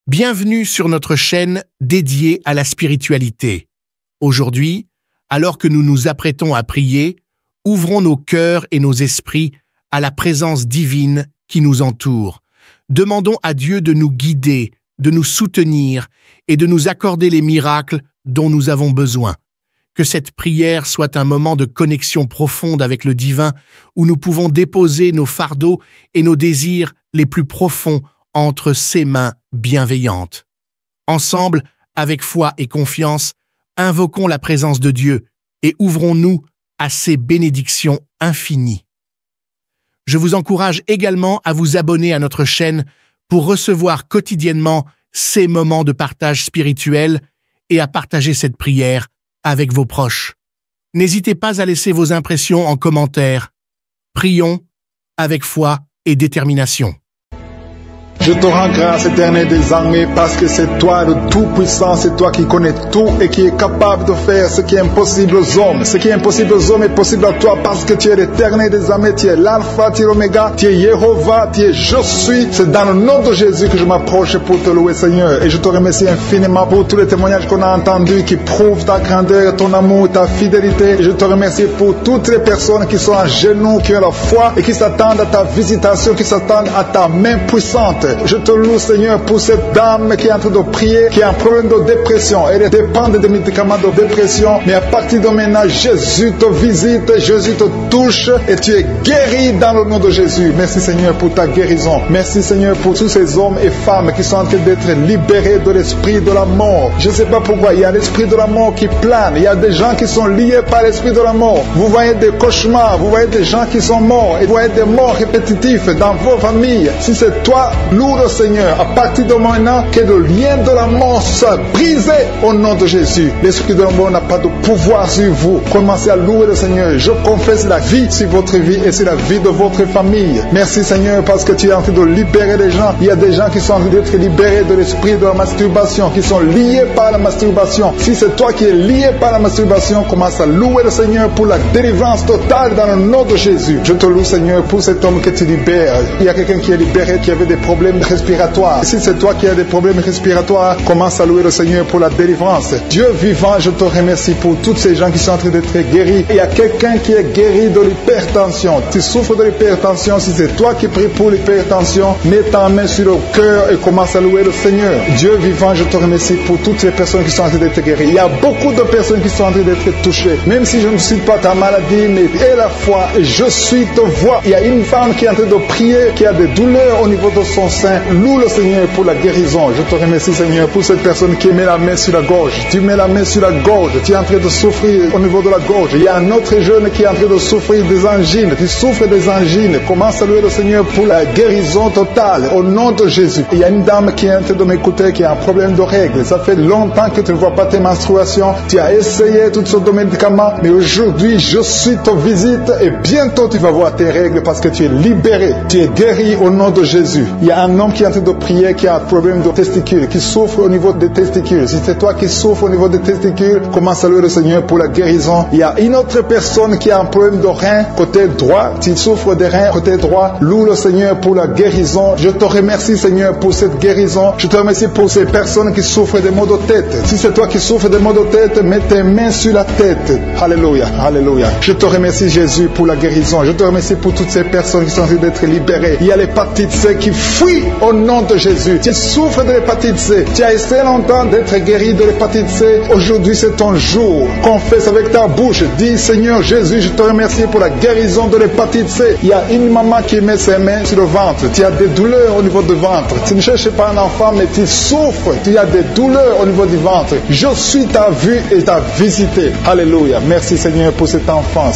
Bienvenue sur notre chaîne dédiée à la spiritualité. Aujourd'hui, alors que nous nous apprêtons à prier, ouvrons nos cœurs et nos esprits à la présence divine qui nous entoure. Demandons à Dieu de nous guider, de nous soutenir et de nous accorder les miracles dont nous avons besoin. Que cette prière soit un moment de connexion profonde avec le divin où nous pouvons déposer nos fardeaux et nos désirs les plus profonds entre ses mains bienveillantes. Ensemble, avec foi et confiance, invoquons la présence de Dieu et ouvrons-nous à ses bénédictions infinies. Je vous encourage également à vous abonner à notre chaîne pour recevoir quotidiennement ces moments de partage spirituel et à partager cette prière avec vos proches. N'hésitez pas à laisser vos impressions en commentaire. Prions avec foi et détermination. Je te rends grâce, Éternel des armées, parce que c'est toi le Tout-Puissant, c'est toi qui connais tout et qui est capable de faire ce qui est impossible aux hommes. Ce qui est impossible aux hommes est possible à toi parce que tu es l'Éternel des armées, tu es l'Alpha, tu es l'Oméga, tu es Jéhovah, tu es Je suis. C'est dans le nom de Jésus que je m'approche pour te louer, Seigneur. Et je te remercie infiniment pour tous les témoignages qu'on a entendus qui prouvent ta grandeur, ton amour, ta fidélité. Et je te remercie pour toutes les personnes qui sont à genoux, qui ont la foi et qui s'attendent à ta visitation, qui s'attendent à ta main puissante. Je te loue, Seigneur, pour cette dame qui est en train de prier, qui a un problème de dépression. Elle dépend des médicaments de dépression. Mais à partir de maintenant, Jésus te visite, Jésus te touche et tu es guéri dans le nom de Jésus. Merci, Seigneur, pour ta guérison. Merci, Seigneur, pour tous ces hommes et femmes qui sont en train d'être libérés de l'esprit de la mort. Je ne sais pas pourquoi, il y a l'esprit de la mort qui plane. Il y a des gens qui sont liés par l'esprit de la mort. Vous voyez des cauchemars, vous voyez des gens qui sont morts et vous voyez des morts répétitifs dans vos familles. Si c'est toi, loue le Seigneur, à partir de maintenant, que le lien de la mort soit brisé au nom de Jésus. L'esprit de la mort n'a pas de pouvoir sur vous. Commencez à louer le Seigneur. Je confesse la vie sur votre vie et sur la vie de votre famille. Merci, Seigneur, parce que tu es en train de libérer les gens. Il y a des gens qui sont en train d'être libérés de l'esprit de la masturbation, qui sont liés par la masturbation. Si c'est toi qui es lié par la masturbation, commence à louer le Seigneur pour la délivrance totale dans le nom de Jésus. Je te loue, Seigneur, pour cet homme que tu libères. Il y a quelqu'un qui est libéré, qui avait des problèmes respiratoires. Si c'est toi qui as des problèmes respiratoires, commence à louer le Seigneur pour la délivrance. Dieu vivant, je te remercie pour tous ces gens qui sont en train d'être guéris. Et il y a quelqu'un qui est guéri de l'hypertension. Tu souffres de l'hypertension. Si c'est toi qui pries pour l'hypertension, mets ta main sur le cœur et commence à louer le Seigneur. Dieu vivant, je te remercie pour toutes les personnes qui sont en train d'être guéries. Il y a beaucoup de personnes qui sont en train d'être touchées. Même si je ne suis pas ta maladie, mais aie la foi et je suis te voix. Il y a une femme qui est en train de prier, qui a des douleurs au niveau de son sein. Loue le Seigneur pour la guérison. Je te remercie, Seigneur, pour cette personne qui met la main sur la gorge. Tu mets la main sur la gorge. Tu es en train de souffrir au niveau de la gorge. Il y a un autre jeune qui est en train de souffrir des angines. Tu souffres des angines. Commence à louer le Seigneur pour la guérison totale au nom de Jésus. Il y a une dame qui est en train de m'écouter qui a un problème de règles. Ça fait longtemps que tu ne vois pas tes menstruations. Tu as essayé toutes sortes de médicaments, mais aujourd'hui, je suis te visite et bientôt tu vas voir tes règles parce que tu es libéré. Tu es guéri au nom de Jésus. Il y a un homme qui est en train de prier, qui a un problème de testicules, qui souffre au niveau des testicules. Si c'est toi qui souffres au niveau des testicules, commence à louer le Seigneur pour la guérison. Il y a une autre personne qui a un problème de rein côté droit. Tu souffres des reins côté droit, loue le Seigneur pour la guérison. Je te remercie, Seigneur, pour cette guérison. Je te remercie pour ces personnes qui souffrent des maux de tête. Si c'est toi qui souffres des maux de tête, mets tes mains sur la tête. Alléluia, alléluia. Je te remercie, Jésus, pour la guérison. Je te remercie pour toutes ces personnes qui sont en train d'être libérées. Il y a l'hépatite C qui fuit au nom de Jésus. Tu souffres de l'hépatite C. Tu as essayé longtemps d'être guéri de l'hépatite C. Aujourd'hui, c'est ton jour. Confesse avec ta bouche. Dis, Seigneur Jésus, je te remercie pour la guérison de l'hépatite C. Il y a une maman qui met ses mains sur le ventre. Tu as des douleurs au niveau du ventre. Tu ne cherches pas un enfant, mais tu souffres. Tu as des douleurs au niveau du ventre. Je suis ta vue et ta visité. Alléluia. Merci, Seigneur, pour cet enfant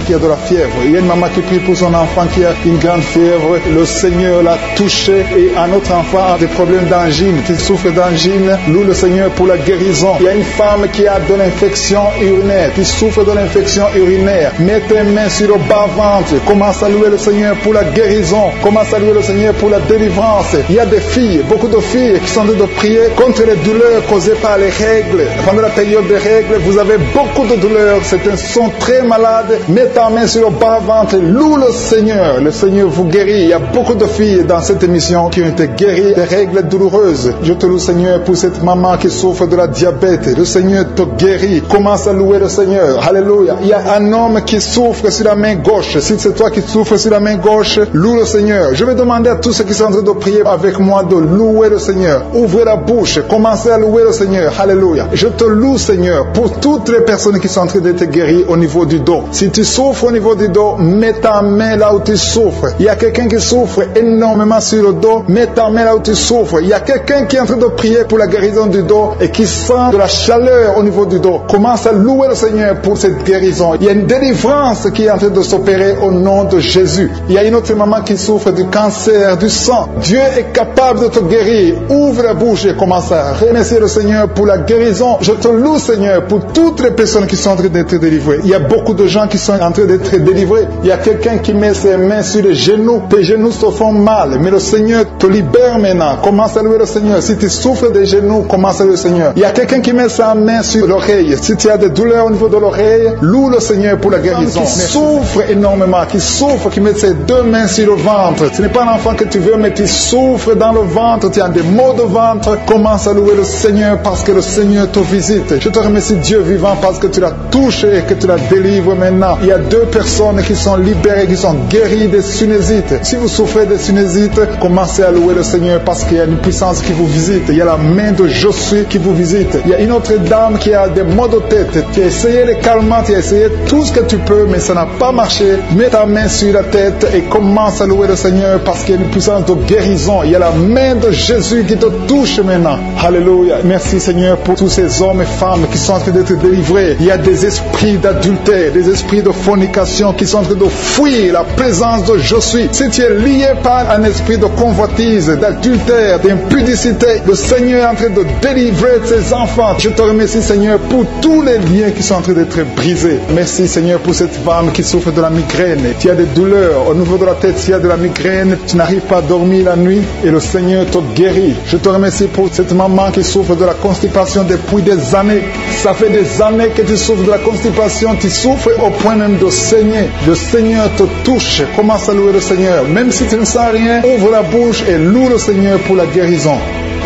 qui a de la fièvre. Il y a une maman qui prie pour son enfant qui a une grande fièvre. Le Seigneur l'a touché et un autre enfant a des problèmes d'angine, qui souffre d'angine. Loue le Seigneur pour la guérison. Il y a une femme qui a de l'infection urinaire, qui souffre de l'infection urinaire. Mets tes mains sur le bas-ventre. Commence à louer le Seigneur pour la guérison. Commence à louer le Seigneur pour la délivrance. Il y a des filles, beaucoup de filles qui sont en train de prier contre les douleurs causées par les règles. Pendant la période des règles, vous avez beaucoup de douleurs. Certains sont très malades. Mets ta main sur le bas-ventre. Loue le Seigneur. Le Seigneur vous guérit. Il y a beaucoup de filles dans cette émission millions qui ont été guéris des règles douloureuses. Je te loue, Seigneur, pour cette maman qui souffre de la diabète. Le Seigneur te guérit. Commence à louer le Seigneur. Alléluia. Il y a un homme qui souffre sur la main gauche. Si c'est toi qui souffres sur la main gauche, loue le Seigneur. Je vais demander à tous ceux qui sont en train de prier avec moi de louer le Seigneur. Ouvrez la bouche. Commencez à louer le Seigneur. Alléluia. Je te loue, Seigneur, pour toutes les personnes qui sont en train d'être guéries au niveau du dos. Si tu souffres au niveau du dos, mets ta main là où tu souffres. Il y a quelqu'un qui souffre énormément sur le dos, mets ta main là où tu souffres. Il y a quelqu'un qui est en train de prier pour la guérison du dos et qui sent de la chaleur au niveau du dos. Commence à louer le Seigneur pour cette guérison. Il y a une délivrance qui est en train de s'opérer au nom de Jésus. Il y a une autre maman qui souffre du cancer du sang. Dieu est capable de te guérir. Ouvre la bouche et commence à remercier le Seigneur pour la guérison. Je te loue, Seigneur, pour toutes les personnes qui sont en train d'être délivrées. Il y a beaucoup de gens qui sont en train d'être délivrés. Il y a quelqu'un qui met ses mains sur les genoux. Tes genoux se font mal, mais le Seigneur te libère maintenant. Commence à louer le Seigneur. Si tu souffres des genoux, commence à louer le Seigneur. Il y a quelqu'un qui met sa main sur l'oreille. Si tu as des douleurs au niveau de l'oreille, loue le Seigneur pour la guérison. Qui souffre énormément, qui met ses deux mains sur le ventre. Ce n'est pas un enfant que tu veux, mais tu souffres dans le ventre, tu as des maux de ventre. Commence à louer le Seigneur parce que le Seigneur te visite. Je te remercie, Dieu vivant, parce que tu l'as touché et que tu la délivres maintenant. Il y a deux personnes qui sont libérées, qui sont guéries des sinusites. Si vous souffrez des sinusites, commencez à louer le Seigneur parce qu'il y a une puissance qui vous visite. Il y a la main de Josué qui vous visite. Il y a une autre dame qui a des maux de tête. Tu as essayé les calmants, tu as essayé tout ce que tu peux, mais ça n'a pas marché. Mets ta main sur la tête et commence à louer le Seigneur parce qu'il y a une puissance de guérison. Il y a la main de Jésus qui te touche maintenant. Alléluia. Merci, Seigneur, pour tous ces hommes et femmes qui sont en train d'être délivrés. Il y a des esprits d'adultère, des esprits de fornication qui sont en train de fuir la présence de Josué. Si tu es lié par un esprit de convoitise, d'adultère, d'impudicité, le Seigneur est en train de délivrer ses enfants. Je te remercie, Seigneur, pour tous les liens qui sont en train d'être brisés. Merci, Seigneur, pour cette femme qui souffre de la migraine. Tu as des douleurs au niveau de la tête, tu as de la migraine, tu n'arrives pas à dormir la nuit et le Seigneur te guérit. Je te remercie pour cette maman qui souffre de la constipation depuis des années. Ça fait des années que tu souffres de la constipation, tu souffres au point même de saigner. Le Seigneur te touche. Commence à louer le Seigneur. Même si tu ne sens rien, ouvre la bouche et loue le Seigneur pour la guérison.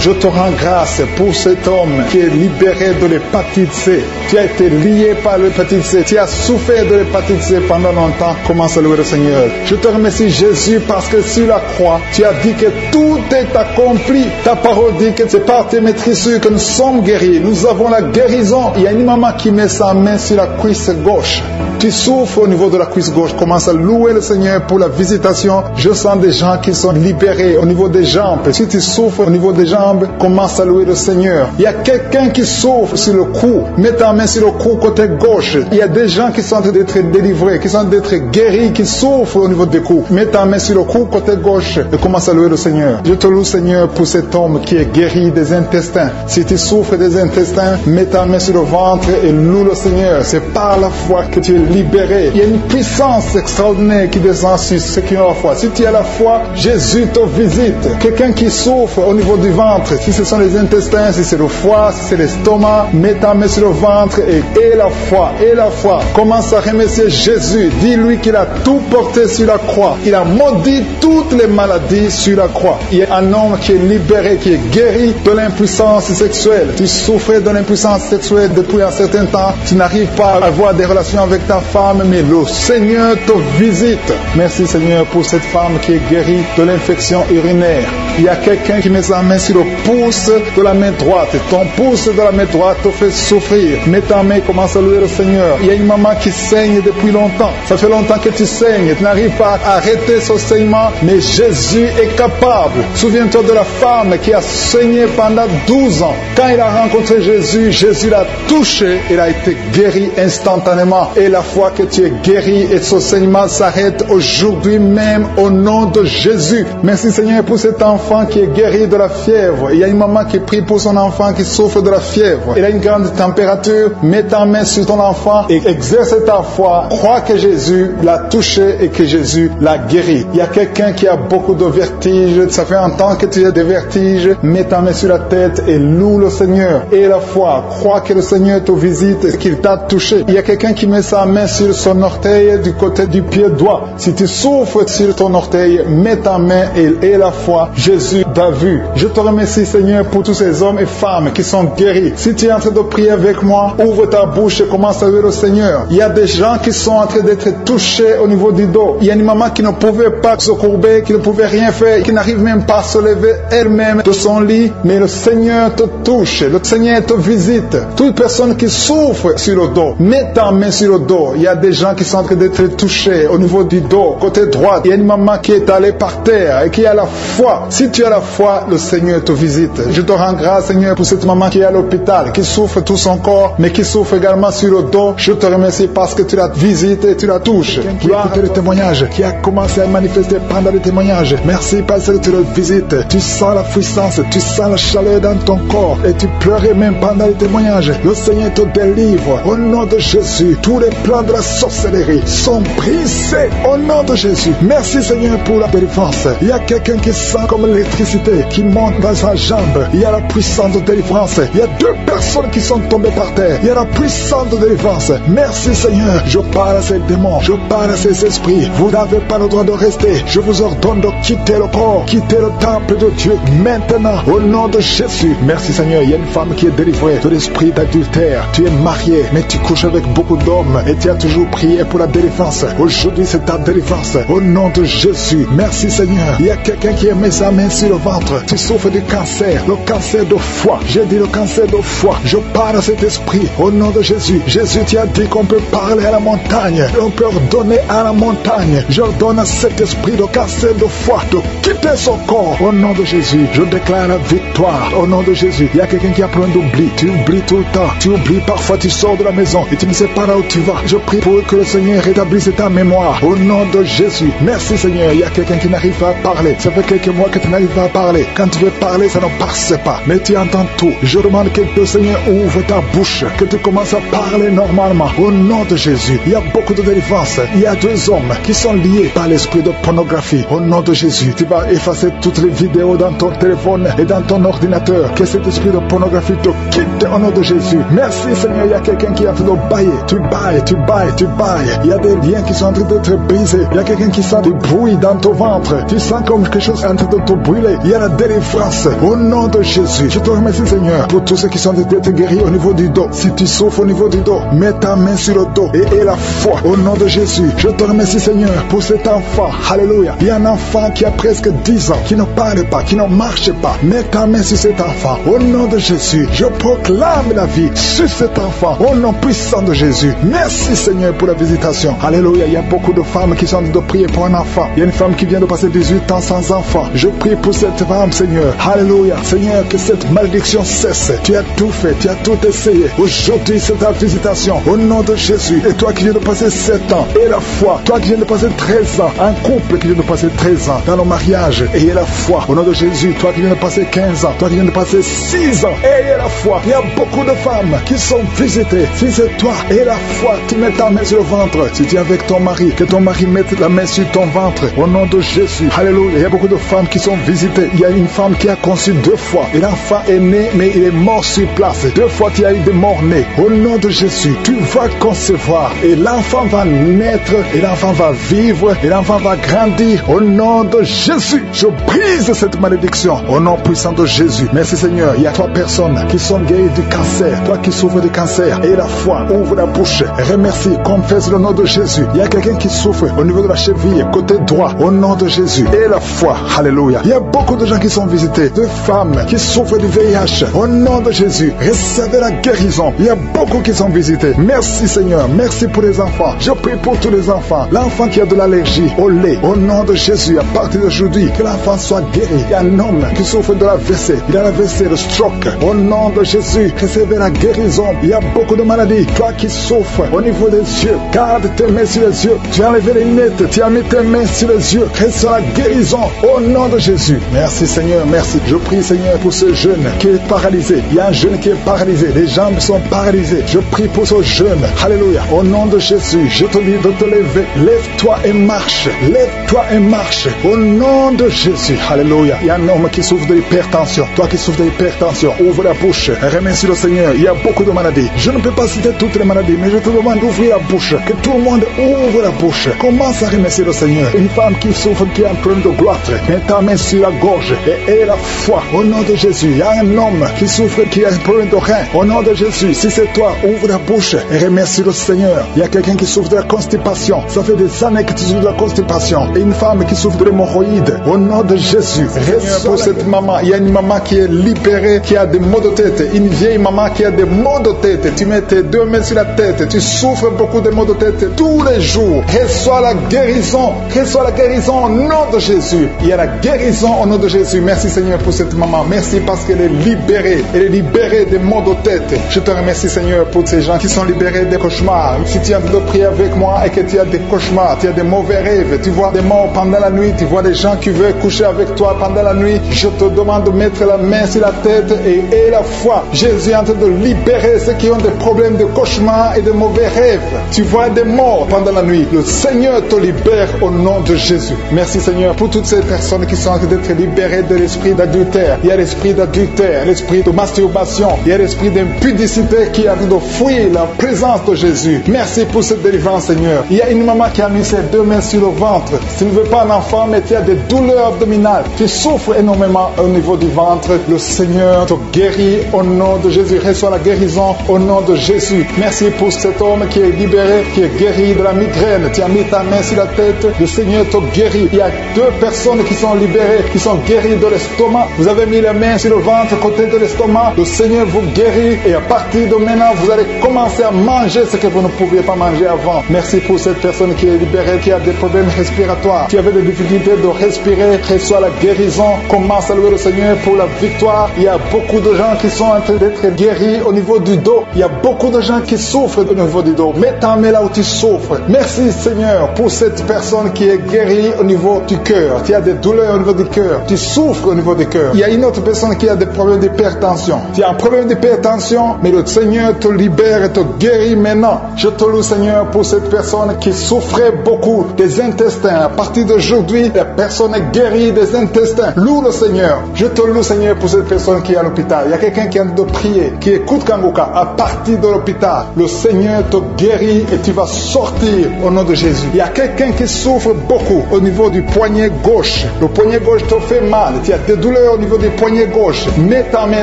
Je te rends grâce pour cet homme qui est libéré de l'hépatite C. Tu as été lié par l'hépatite C. Tu as souffert de l'hépatite C pendant longtemps. Commence à louer le Seigneur. Je te remercie, Jésus, parce que sur la croix, tu as dit que tout est accompli. Ta parole dit que c'est par tes maîtrisures que nous sommes guéris. Nous avons la guérison. Il y a une maman qui met sa main sur la cuisse gauche. Tu souffres au niveau de la cuisse gauche. Commence à louer le Seigneur pour la visitation. Je sens des gens qui sont libérés au niveau des jambes. Si tu souffres au niveau des jambes, commence à louer le Seigneur. Il y a quelqu'un qui souffre sur le cou. Mets ta main sur le cou côté gauche. Il y a des gens qui sont en train d'être délivrés, qui sont en train d'être guéris, qui souffrent au niveau des coups. Mets ta main sur le cou côté gauche et commence à louer le Seigneur. Je te loue, Seigneur, pour cet homme qui est guéri des intestins. Si tu souffres des intestins, mets ta main sur le ventre et loue le Seigneur. C'est par la foi que tu es libéré. Il y a une puissance extraordinaire qui descend sur ceux qui ont la foi. Si tu as la foi, Jésus te visite. Quelqu'un qui souffre au niveau du ventre, si ce sont les intestins, si c'est le foie, si c'est l'estomac, mets ta main sur le ventre et la foi, et la foi. Commence à remercier Jésus. Dis-lui qu'il a tout porté sur la croix. Il a maudit toutes les maladies sur la croix. Il y a un homme qui est libéré, qui est guéri de l'impuissance sexuelle. Tu souffrais de l'impuissance sexuelle depuis un certain temps. Tu n'arrives pas à avoir des relations avec ta femme, mais le Seigneur te visite. Merci, Seigneur, pour cette femme qui est guérie de l'infection urinaire. Il y a quelqu'un qui met sa main sur le pouce de la main droite. Ton pouce de la main droite te fait souffrir. Mets ta main, commence à louer le Seigneur. Il y a une maman qui saigne depuis longtemps. Ça fait longtemps que tu saignes. Tu n'arrives pas à arrêter ce saignement, mais Jésus est capable. Souviens-toi de la femme qui a saigné pendant 12 ans. Quand il a rencontré Jésus, Jésus l'a touché. Il a été guéri instantanément. Et la fois que tu es guéri et ce saignement s'arrête aujourd'hui même au nom de Jésus. Merci, Seigneur, pour cet enfant qui est guéri de la fièvre. fièvre. Il y a une maman qui prie pour son enfant qui souffre de la fièvre. Il a une grande température. Mets ta main sur ton enfant et exerce ta foi. Crois que Jésus l'a touché et que Jésus l'a guéri. Il y a quelqu'un qui a beaucoup de vertiges. Ça fait un temps que tu as des vertiges. Mets ta main sur la tête et loue le Seigneur. Et la foi. Crois que le Seigneur te visite et qu'il t'a touché. Il y a quelqu'un qui met sa main sur son orteil du côté du pied droit. Si tu souffres sur ton orteil, mets ta main et la foi. Jésus t'a vu. Je te remercie, Seigneur, pour tous ces hommes et femmes qui sont guéris. Si tu es en train de prier avec moi, ouvre ta bouche et commence à louer le Seigneur. Il y a des gens qui sont en train d'être touchés au niveau du dos. Il y a une maman qui ne pouvait pas se courber, qui ne pouvait rien faire, qui n'arrive même pas à se lever elle-même de son lit. Mais le Seigneur te touche. Le Seigneur te visite. Toute personne qui souffre sur le dos, mets ta main sur le dos. Il y a des gens qui sont en train d'être touchés au niveau du dos, côté droit. Il y a une maman qui est allée par terre et qui a la foi. Si tu as la foi, le Seigneur te visite. Je te rends grâce, Seigneur, pour cette maman qui est à l'hôpital, qui souffre tout son corps, mais qui souffre également sur le dos. Je te remercie parce que tu la visites et tu la touches. Qui a écouté le témoignage, qui a commencé à manifester pendant le témoignage. Merci parce que tu le visites. Tu sens la puissance, tu sens la chaleur dans ton corps et tu pleurais même pendant le témoignage. Le Seigneur te délivre. Au nom de Jésus, tous les plans de la sorcellerie sont brisés. Au nom de Jésus. Merci, Seigneur, pour la délivrance. Il y a quelqu'un qui sent comme l'électricité qui monte dans sa jambe. Il y a la puissance de délivrance. Il y a 2 personnes qui sont tombées par terre. Il y a la puissance de délivrance. Merci, Seigneur. Je parle à ces démons. Je parle à ces esprits. Vous n'avez pas le droit de rester. Je vous ordonne de quitter le corps, quitter le temple de Dieu maintenant. Au nom de Jésus. Merci, Seigneur. Il y a une femme qui est délivrée de l'esprit d'adultère. Tu es marié, mais tu couches avec beaucoup d'hommes et tu as toujours prié pour la délivrance. Aujourd'hui, c'est ta délivrance. Au nom de Jésus. Merci, Seigneur. Il y a quelqu'un qui a mis sa main sur le ventre. Tu souffres du cancer, le cancer de foie. J'ai dit le cancer de foie. Je parle à cet esprit. Au nom de Jésus. Jésus, tu as dit qu'on peut parler à la montagne. On peut ordonner à la montagne. J'ordonne à cet esprit de cancer de foie de quitter son corps. Au nom de Jésus. Je déclare la victoire. Au nom de Jésus. Il y a quelqu'un qui a plein d'oubli. Tu oublies tout le temps. Tu oublies parfois, tu sors de la maison et tu ne sais pas là où tu vas. Je prie pour que le Seigneur rétablisse ta mémoire. Au nom de Jésus. Merci, Seigneur. Il y a quelqu'un qui n'arrive pas à parler. Ça fait quelques mois que tu n'arrives pas à parler. Quand tu veux parler, ça ne passe pas. Mais tu entends tout. Je demande que le Seigneur ouvre ta bouche. Que tu commences à parler normalement. Au nom de Jésus. Il y a beaucoup de délivrance. Il y a 2 hommes qui sont liés par l'esprit de pornographie. Au nom de Jésus. Tu vas effacer toutes les vidéos dans ton téléphone et dans ton ordinateur. Que cet esprit de pornographie te quitte au nom de Jésus. Merci, Seigneur. Il y a quelqu'un qui est en train de bailler. Tu bailles, tu bailles, tu bailles. Il y a des liens qui sont en train d'être brisés. Il y a quelqu'un qui sent du bruit dans ton ventre. Tu sens comme quelque chose est en train de te brûler. Il y a la délivrance. Au nom de Jésus. Je te remercie, Seigneur, pour tous ceux qui sont d'être guéris au niveau du dos. Si tu souffres au niveau du dos, mets ta main sur le dos et aie la foi. Au nom de Jésus. Je te remercie, Seigneur, pour cet enfant. Alléluia. Il y a un enfant qui a presque 10 ans, qui ne parle pas, qui ne marche pas. Mets ta main sur cet enfant. Au nom de Jésus. Je proclame la vie sur cet enfant. Au nom puissant de Jésus. Merci, Seigneur, pour la visitation. Alléluia. Il y a beaucoup de femmes qui sont en train de prier pour un enfant. Il y a une femme qui vient de passer 18 ans sans enfant. Je prie pour cette femme, Seigneur. Alléluia. Seigneur, que cette malédiction cesse. Tu as tout fait. Tu as tout essayé. Aujourd'hui, c'est ta visitation. Au nom de Jésus. Et toi qui viens de passer 7 ans, et la foi. Toi qui viens de passer 13 ans. Un couple qui vient de passer 13 ans dans le mariage. Et la foi. Au nom de Jésus. Toi qui viens de passer 15 ans. Toi qui viens de passer 6 ans. Et la foi. Il y a beaucoup de femmes qui sont visitées. Si c'est toi et la foi, tu mets ta main sur le ventre. Si tu es avec ton mari, que ton mari mette la main sur ton ventre. Au nom de Jésus. Alléluia. Il y a beaucoup de femmes qui sont visitées. Il y a une femme qui a conçu 2 fois. Et l'enfant est né, mais il est mort sur place. 2 fois, tu as eu des morts-nés. Au nom de Jésus, tu vas concevoir. Et l'enfant va naître. Et l'enfant va vivre. Et l'enfant va grandir. Au nom de Jésus, je brise cette malédiction. Au nom puissant de Jésus. Merci, Seigneur. Il y a 3 personnes qui sont guéries du cancer. Toi qui souffres du cancer. Et la foi, ouvre la bouche. Remercie, confesse le nom de Jésus. Il y a quelqu'un qui souffre au niveau de la cheville, côté droit. Au nom de Jésus. Et la foi. Alléluia. Il y a beaucoup de gens qui sont visités. De femmes qui souffrent du VIH. Au nom de Jésus. Recevez la guérison. Il y a beaucoup qui sont visités. Merci, Seigneur. Merci pour les enfants. Je prie pour tous les enfants. L'enfant qui a de l'allergie au lait. Au nom de Jésus. À partir d'aujourd'hui, que l'enfant soit guéri. Il y a un homme qui souffre de la WC. Il a la WC, le stroke. Au nom de Jésus. Recevez la guérison. Il y a beaucoup de maladies. Toi qui souffres au niveau des yeux. Garde tes mains sur les yeux. Tu as enlevé les lunettes. Tu as mis tes mains sur les yeux. Reçois la guérison. Au nom de Jésus. Merci, Seigneur. Merci. Je prie, Seigneur, pour ce jeune qui est paralysé. Il y a un jeune qui est paralysé. Les jambes sont paralysées. Je prie pour ce jeune. Alléluia. Au nom de Jésus, je te dis de te lever. Lève-toi et marche. Lève-toi et marche. Au nom de Jésus. Alléluia. Il y a un homme qui souffre de l'hypertension. Toi qui souffres de l'hypertension, ouvre la bouche. Remercie le Seigneur. Il y a beaucoup de maladies. Je ne peux pas citer toutes les maladies, mais je te demande d'ouvrir la bouche. Que tout le monde ouvre la bouche. Commence à remercier le Seigneur. Une femme qui souffre, qui a un problème de gloître, mets ta main sur la gorge et aie la foi. Au nom de Jésus. Il y a un homme qui souffre, qui a un problème de rein. Au nom de Jésus. Si c'est toi, ouvre la bouche et remercie le Seigneur. Il y a quelqu'un qui souffre de la constipation. Ça fait des années que tu souffres de la constipation. Et une femme qui souffre de l'hémorroïde. Au nom de Jésus. Seigneur, pour cette maman, il y a une maman qui est libérée, qui a des maux de tête. Une vieille maman qui a des maux de tête. Tu mets tes deux mains sur la tête. Tu souffres beaucoup de maux de tête tous les jours. Reçois la guérison. Reçois la guérison au nom de Jésus. Il y a la guérison au nom de Jésus. Merci Seigneur pour cette maman. Merci parce qu'elle est libérée. Elle est libérée des maux de tête. Je te remercie Seigneur pour ces gens qui sont libérés des cauchemars. Si tu as de prier avec moi et que tu as des cauchemars, tu as des mauvais rêves, tu vois des morts pendant la nuit, tu vois des gens qui veulent coucher avec toi pendant la nuit, je te demande de mettre la main sur la tête et aie la foi. Jésus est en train de libérer ceux qui ont des problèmes de cauchemars et de mauvais rêves. Tu vois des morts pendant la nuit. Le Seigneur te libère au nom de Jésus. Merci Seigneur pour toutes ces personnes qui sont en train d'être libérées de l'esprit d'adultère. Il y a l'esprit d'adultère, l'esprit de masturbation, il y a l'esprit d'impudicité qui a de fuir la présence de Jésus. Merci pour cette délivrance Seigneur. Il y a une maman qui a mis ses deux mains sur le ventre. Tu ne veux pas un enfant mais tu as des douleurs abdominales. Tu souffres énormément au niveau du ventre. Le Seigneur te guérit au nom de Jésus. Reçois la guérison au nom de Jésus. Merci pour cet homme qui est libéré, qui est guéri de la migraine. Tu as mis ta main sur la tête. Le Seigneur te guérit. Il y a deux personnes qui sont libérées, qui sont guéries de l'estomac. Vous avez mis les mains sur le ventre, côté de l'estomac. Le Seigneur vous guérit et à partir de maintenant, vous allez commencer à manger ce que vous ne pouviez pas manger avant. Merci pour cette personne qui est libérée, qui a des problèmes respiratoires, qui avait des difficultés de respirer. Reçois la guérison. Commence à louer le Seigneur pour la victoire. Il y a beaucoup de gens qui sont en train d'être guéris au niveau du dos. Il y a beaucoup de gens qui souffrent au niveau du dos. Mets ta main là où tu souffres. Merci Seigneur pour cette personne qui est guérie au niveau du cœur. Tu as des douleurs au niveau du cœur. Tu souffres au niveau du cœur. Il y a une autre personne qui a des problèmes d'hypertension. Tu as un problème d'hypertension, mais le Seigneur te libère et te guérit maintenant. Je te loue Seigneur pour cette personne qui souffrait beaucoup des intestins. À partir d'aujourd'hui, la personne est guérie des intestins. Loue le Seigneur. Je te loue Seigneur pour cette personne qui est à l'hôpital. Il y a quelqu'un qui a de prier, qui écoute Kangoka. À partir de l'hôpital, le Seigneur te guérit et tu vas sortir au nom de Jésus. Il y a quelqu'un qui souffre beaucoup au niveau du poignet gauche. Le poignet gauche te fait mal. Tu as des douleurs au niveau du poignet gauche. Mets ta main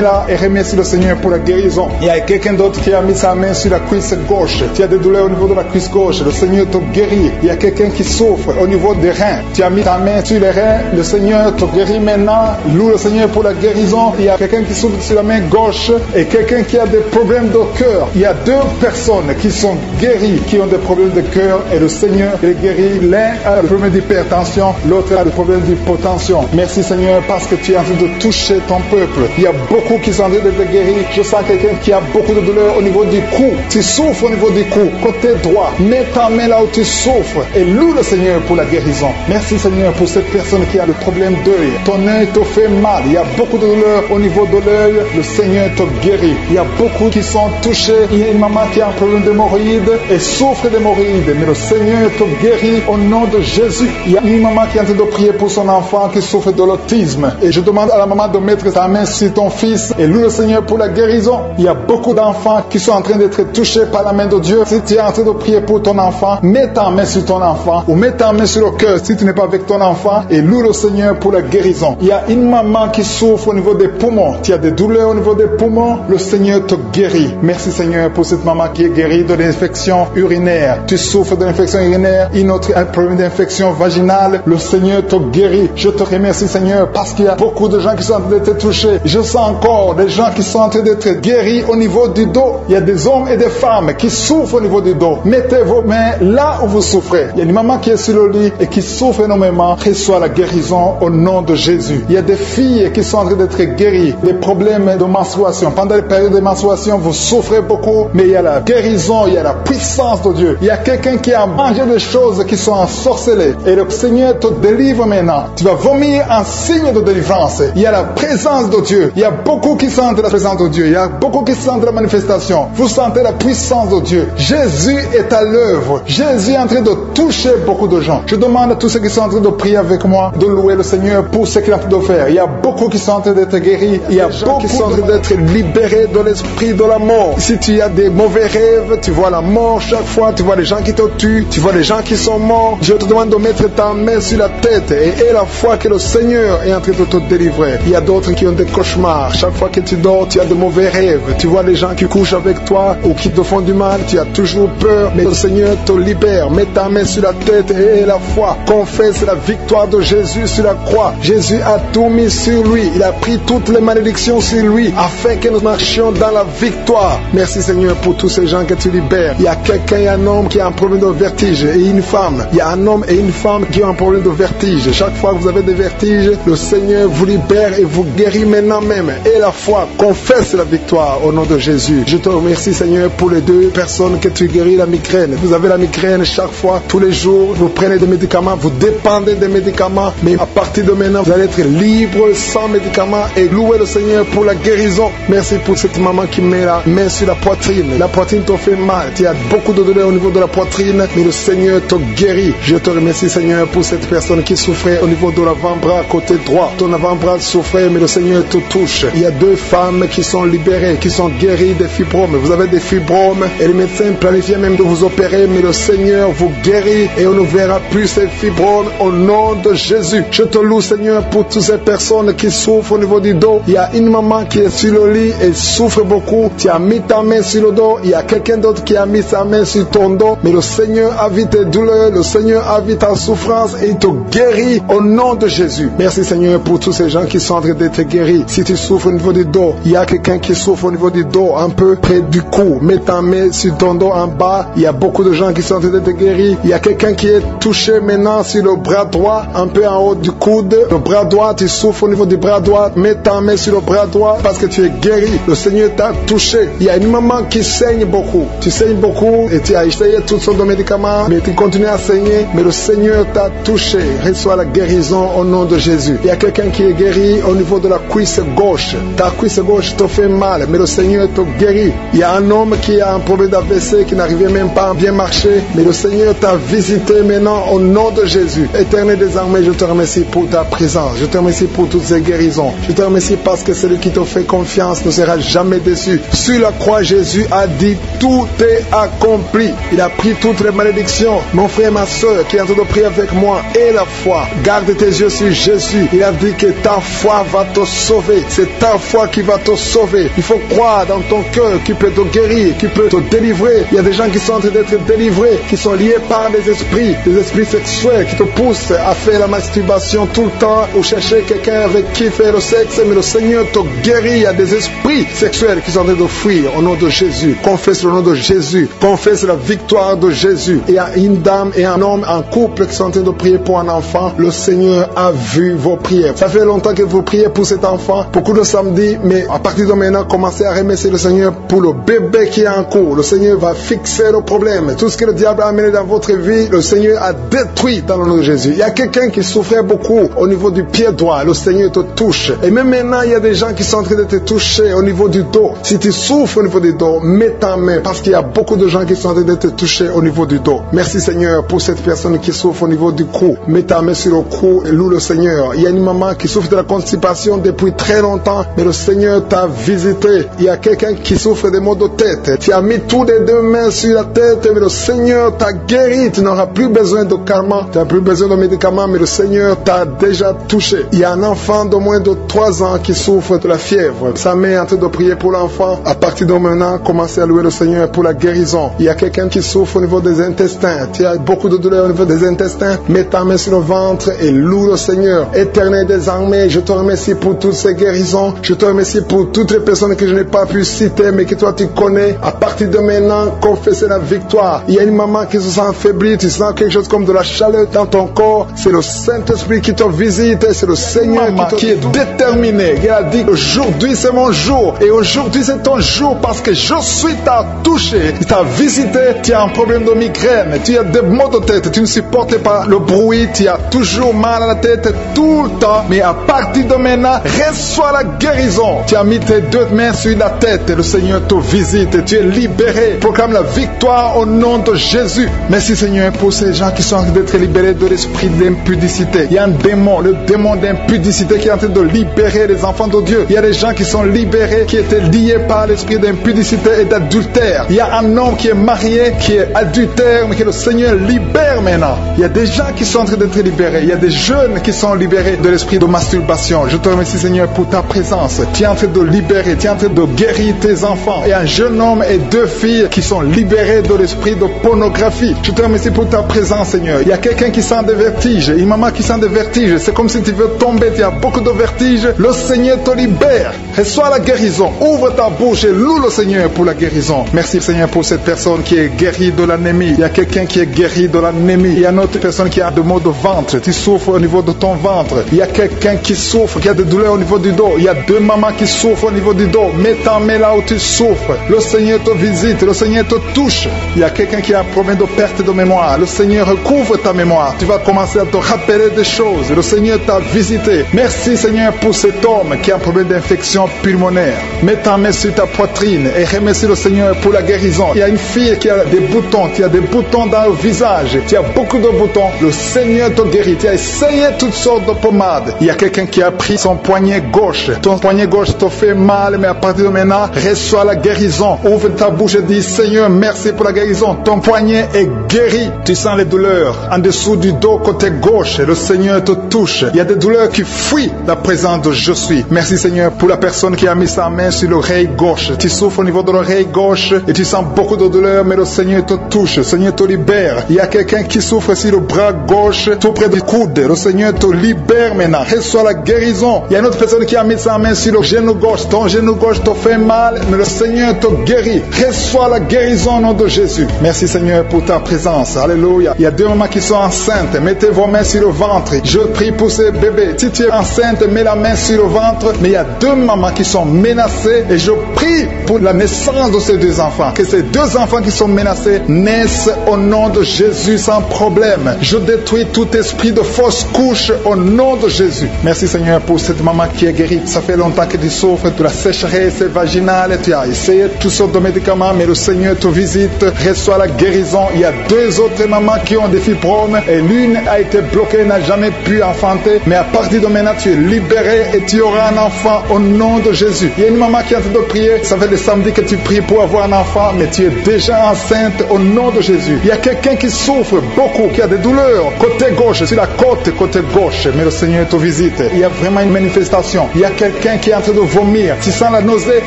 là et remercie le Seigneur pour la guérison. Il y a quelqu'un d'autre qui a mis sa main sur la cuisse gauche. Tu as des douleurs au niveau de la cuisse gauche. Le Seigneur te guérit. Il y a quelqu'un qui souffre au niveau des reins. Tu as mis ta main sur les reins. Le Seigneur te guérit maintenant. Loue le Seigneur pour la guérison. Il y a quelqu'un qui souffre sur la main gauche et quelqu'un qui a des problèmes de cœur. Il y a deux personnes qui sont guéries, qui ont des problèmes de cœur et le Seigneur les guérit. L'un a le problème d'hypertension, l'autre a le problème d'hypotension. Merci Seigneur parce que tu es en train de toucher ton peuple. Il y a beaucoup qui sont en train d'être guéris. Je sens quelqu'un qui a beaucoup de douleur au niveau du cou. Tu souffres au niveau du cou, côté droit. Mets ta main là où tu souffres et loue le Seigneur pour la guérison. Merci Seigneur pour cette personne qui a le problème d'œil. Ton œil te fait mal. Il y a beaucoup de douleur au niveau de l'œil. Le Seigneur te guérit. Il y a beaucoup qui sont touchés. Il y a une maman qui a un problème d'hémorroïde et souffre d'hémorroïde. Mais le Seigneur te guérit au nom de Jésus. Il y a une maman qui est en train de prier pour son enfant qui souffre de l'autisme. Et je demande à la maman de mettre sa main sur ton fils et loue le Seigneur pour la guérison. Il y a beaucoup d'enfants qui sont en train d'être touchés par la main de Dieu. Si tu es en train de prier pour ton enfant, mets ta main sur ton enfant ou mets ta main sur le cœur si tu n'es pas avec ton enfant et loue le Seigneur pour la guérison. Il y a une maman qui souffre au niveau des poumons. Tu as des douleurs au niveau des poumons. Le Seigneur te guérit. Merci Seigneur pour cette maman qui est guérie de l'infection urinaire. Tu souffres de l'infection urinaire, une autre a un problème d'infection vaginale. Le Seigneur te guérit. Je te remercie Seigneur parce qu'il y a beaucoup de gens qui sont en train d'être touchés. Je sens encore des gens qui sont en train d'être guéris au niveau du dos. Il y a des hommes et des femmes qui souffrent au niveau du dos. Mettez vos mains là où vous souffrez. Il y a une maman qui est sur le lit et qui souffre énormément. Reçois la guérison au nom de Jésus. Il y a des filles qui sont en train d'être guéries des problèmes de menstruation. Pendant les périodes de menstruation, vous souffrez beaucoup, mais il y a la guérison, il y a la puissance de Dieu. Il y a quelqu'un qui a mangé des choses qui sont ensorcelées et le Seigneur te délivre maintenant. Tu vas vomir un signe de délivrance. puissance. Il y a la présence de Dieu. Il y a beaucoup qui sentent la présence de Dieu. Il y a beaucoup qui sentent la manifestation. Vous sentez la puissance de Dieu. Jésus est à l'œuvre. Jésus est en train de toucher beaucoup de gens. Je demande à tous ceux qui sont en train de prier avec moi de louer le Seigneur pour ce qu'il est en train de faire. Il y a beaucoup qui sont en train d'être guéris. Il y a beaucoup qui sont en train d'être libérés de l'esprit de la mort. Si tu as des mauvais rêves, tu vois la mort chaque fois, tu vois les gens qui te tuent, tu vois les gens qui sont morts. Je te demande de mettre ta main sur la tête et la foi que le Seigneur est en train de te délivrer. Il y a d'autres qui ont des cauchemars. Chaque fois que tu dors, tu as de mauvais rêves. Tu vois les gens qui couchent avec toi ou qui te font du mal. Tu as toujours peur, mais le Seigneur te libère. Mets ta main sur la tête et la foi. Confesse la victoire de Jésus sur la croix. Jésus a tout mis sur lui. Il a pris toutes les malédictions sur lui afin que nous marchions dans la victoire. Merci Seigneur pour tous ces gens que tu libères. Il y a quelqu'un et un homme qui a un problème de vertige et une femme. Il y a un homme et une femme qui ont un problème de vertige. Chaque fois que vous avez des vertiges, le Seigneur vous libère et vous guérit maintenant même. Et la foi confesse la victoire au nom de Jésus. Je te remercie Seigneur pour les deux personnes que tu guéris la migraine. Vous avez la migraine chaque fois, tous les jours, vous prenez des médicaments, vous dépendez des médicaments, mais à partir de maintenant, vous allez être libre sans médicaments et louer le Seigneur pour la guérison. Merci pour cette maman qui met la main sur la poitrine. La poitrine te fait mal, tu as beaucoup de douleur au niveau de la poitrine, mais le Seigneur te guérit. Je te remercie Seigneur pour cette personne qui souffrait au niveau de l'avant-bras côté droit. Ton avant-bras souffrait, mais le Seigneur te touche. Il y a deux femmes qui sont libérées, qui sont guéries des fibromes. Vous avez des fibromes et les médecins planifiaient même de vous opérer, mais le Seigneur vous guérit et on ne verra plus ces fibromes au nom de Jésus. Je te loue Seigneur pour toutes ces personnes qui souffrent au niveau du dos. Il y a une maman qui est sur le lit et souffre beaucoup. Tu as mis ta main sur le dos. Il y a quelqu'un d'autre qui a mis sa main sur ton dos. Mais le Seigneur a vu tes douleurs. Le Seigneur a vu ta souffrance et il te guérit au nom de Jésus. Merci Seigneur pour tous ces gens qui sont en train d'être guéris. Si tu souffres au niveau du dos, il y a quelqu'un qui souffre au niveau du dos, un peu près du cou. Mets ta main sur ton dos en bas. Il y a beaucoup de gens qui sont en train d'être guéris. Il y a quelqu'un qui est touché maintenant sur le bras droit, un peu en haut du coude. Le bras droit, tu souffres au niveau du bras droit. Mets ta main sur le bras droit parce que tu es guéri. Le Seigneur t'a touché. Il y a une maman qui saigne beaucoup. Tu saignes beaucoup et tu as essayé toutes sortes de médicaments, mais tu continues à saigner. Mais le Seigneur t'a touché. Reçois la guérison au nom de Jésus. Il y a quelqu'un qui est guéri au niveau de la cuisse gauche. Ta cuisse gauche te fait mal, mais le Seigneur te guérit. Il y a un homme qui a un problème d'AVC qui n'arrivait même pas à bien marcher, mais le Seigneur t'a visité maintenant au nom de Jésus. Éternel des armées, je te remercie pour ta présence. Je te remercie pour toutes ces guérisons. Je te remercie parce que celui qui te fait confiance ne sera jamais déçu. Sur la croix, Jésus a dit tout est accompli. Il a pris toutes les malédictions. Mon frère, ma soeur qui est en train de prier avec moi, et la foi. Garde tes yeux sur Jésus. Il a dit que ta foi va te sauver. C'est ta foi qui va te sauver. Il faut croire dans ton cœur qui peut te guérir, qui peut te délivrer. Il y a des gens qui sont en train d'être délivrés, qui sont liés par des esprits sexuels qui te poussent à faire la masturbation tout le temps ou chercher quelqu'un avec qui faire le sexe, mais le Seigneur te guérit. Il y a des esprits sexuels qui sont en train de fuir au nom de Jésus. Confesse le nom de Jésus. Confesse la victoire de Jésus. Il y a une dame et un homme en couple qui sont en train de prier pour un enfant. Le Seigneur a vu vos prières. Ça fait longtemps que vous priez pour cet enfant. Beaucoup de samedis, mais à partir de maintenant, commencez à remercier le Seigneur pour le bébé qui est en cours. Le Seigneur va fixer le problème. Tout ce que le diable a amené dans votre vie, le Seigneur a détruit dans le nom de Jésus. Il y a quelqu'un qui souffrait beaucoup au niveau du pied droit. Le Seigneur te touche. Et même maintenant, il y a des gens qui sont en train de te toucher au niveau du dos. Si tu souffres au niveau du dos, mets ta main parce qu'il y a beaucoup de gens qui sont en train de te toucher au niveau du dos. Merci Seigneur pour cette personne qui souffre au niveau du cou. Mets ta main sur le cou et loue le Seigneur. Il y a une maman qui souffre de la constipation depuis très longtemps, mais le Seigneur t'a visité. Il y a quelqu'un qui souffre des maux de tête. Tu as mis toutes les deux mains sur la tête, mais le Seigneur t'a guéri. Tu n'auras plus besoin de calmant, tu n'as plus besoin de médicaments, mais le Seigneur t'a déjà touché. Il y a un enfant de moins de 3 ans qui souffre de la fièvre. Sa mère est en train de prier pour l'enfant. À partir de maintenant, commencez à louer le Seigneur pour la guérison. Il y a quelqu'un qui souffre au niveau des intestins. Tu as beaucoup de douleur au niveau des intestins. Mets ta main sur le ventre et loue le Seigneur. Éternel des armées, je te remercie pour toutes ces guérisons. Je te remercie pour toutes les personnes que je n'ai pas pu citer, mais que toi tu connais. À partir de maintenant, confessez la victoire. Il y a une maman qui se sent affaiblie. Tu sens quelque chose comme de la chaleur dans ton corps. C'est le Saint-Esprit qui te visite. C'est le Seigneur qui est déterminé. Il a dit aujourd'hui c'est mon jour. Et aujourd'hui c'est ton jour parce que je suis t'a touché. Il t'a visité. Tu as un problème de migraine. Tu as des maux de tête. Tu ne supportes pas le bruit. Tu as toujours mal à la tête tout le temps. Mais à partir de maintenant, reçois la guérison. Tu as mis tes deux mains sur la tête et le Seigneur te visite et tu es libéré. Proclame la victoire au nom de Jésus. Merci Seigneur pour ces gens qui sont en train d'être libérés de l'esprit d'impudicité. Il y a un démon, le démon d'impudicité qui est en train de libérer les enfants de Dieu. Il y a des gens qui sont libérés, qui étaient liés par l'esprit d'impudicité et d'adultère. Il y a un homme qui est marié, qui est adultère, mais que le Seigneur libère maintenant. Il y a des gens qui sont en train d'être libérés. Il y a des jeunes qui sont libérés de l'esprit de masturbation. Je te remercie Seigneur pour ta présence. Tu es en train de libérer, tu es en train de guérir tes enfants. Il y a un jeune homme et deux filles qui sont libérés de l'esprit de pornographie. Je te remercie pour ta présence Seigneur. Il y a quelqu'un qui sent des vertiges, une maman qui sent des vertiges. C'est comme si tu veux tomber, tu as beaucoup de vertiges. Le Seigneur te libère. Reçois la guérison. Ouvre ta bouche et loue le Seigneur pour la guérison. Merci Seigneur pour cette personne qui est guérie de l'anémie. Il y a quelqu'un qui est guéri de l'anémie. Il y a une autre personne qui a des maux de ventre. Tu souffres au niveau de ton ventre. Il y a quelqu'un qui souffre, qui a des douleurs au niveau du dos. Il y a deux mamans qui souffrent au niveau du dos. Mets ta main là où tu souffres. Le Seigneur te visite. Le Seigneur te touche. Il y a quelqu'un qui a un problème de perte de mémoire. Le Seigneur recouvre ta mémoire. Tu vas commencer à te rappeler des choses. Le Seigneur t'a visité. Merci Seigneur pour cet homme qui a un problème d'infection pulmonaire. Mets ta main sur ta poitrine et remercie le Seigneur pour la guérison. Il y a une fille qui a des boutons. Tu as des boutons dans le visage. Tu as beaucoup de boutons. Le Seigneur te guérit. Tu as essayé toutes sortes de pommades. Il y a quelqu'un qui a pris son poignet gauche. Ton poignet gauche te fait mal, mais à partir de maintenant, reçois la guérison. Ouvre ta bouche et dis Seigneur, merci pour la guérison. Ton poignet est guéri. Tu sens les douleurs en dessous du dos côté gauche. Le Seigneur te touche. Il y a des douleurs qui fuient la présence de Je suis. Merci Seigneur pour la personne qui a mis sa main sur l'oreille gauche. Tu souffres au niveau de l'oreille gauche et tu sens beaucoup de douleur, mais le Seigneur te touche. Le Seigneur te libère. Il y a quelqu'un qui souffre sur le bras gauche, tout près du coude. Le Seigneur te libère maintenant. Reçois la guérison. Il y a une autre personne qui a mis sa main sur le genou gauche. Ton genou gauche te fait mal, mais le Seigneur te guérit. Reçois la guérison au nom de Jésus. Merci Seigneur pour ta présence. Alléluia. Il y a deux mamans qui sont enceintes. Mettez vos mains sur le ventre. Je prie pour ces bébés. Si tu es enceinte, mets la main sur le ventre. Mais il y a deux mamans qui sont menacées et je prie pour la naissance de ces deux enfants. Que ces deux enfants qui sont menacés naissent au nom de Jésus sans problème. Je détruis tout esprit de fausse couche au nom de Jésus. Merci Seigneur pour cette maman qui est guérie. Ça fait longtemps que tu souffres de la sécheresse vaginale. Tu as essayé toutes sortes de médicaments, mais le Seigneur te visite. Reçois la guérison. Il y a deux autres mamans qui ont des fibromes et l'une a été bloquée, n'a jamais pu enfanter. Mais à partir de maintenant, tu es libéré et tu auras un enfant au nom de Jésus. Il y a une maman qui est en train de prier. Ça fait des samedis que tu pries pour avoir un enfant, mais tu es déjà enceinte au nom de Jésus. Il y a quelqu'un qui souffre beaucoup, qui a des douleurs côté gauche, sur la côte côté gauche, mais le Seigneur te visite. Il y a vraiment une manifestation. Il y a quelqu'un qui est en train de vomir. Tu sens la nausée,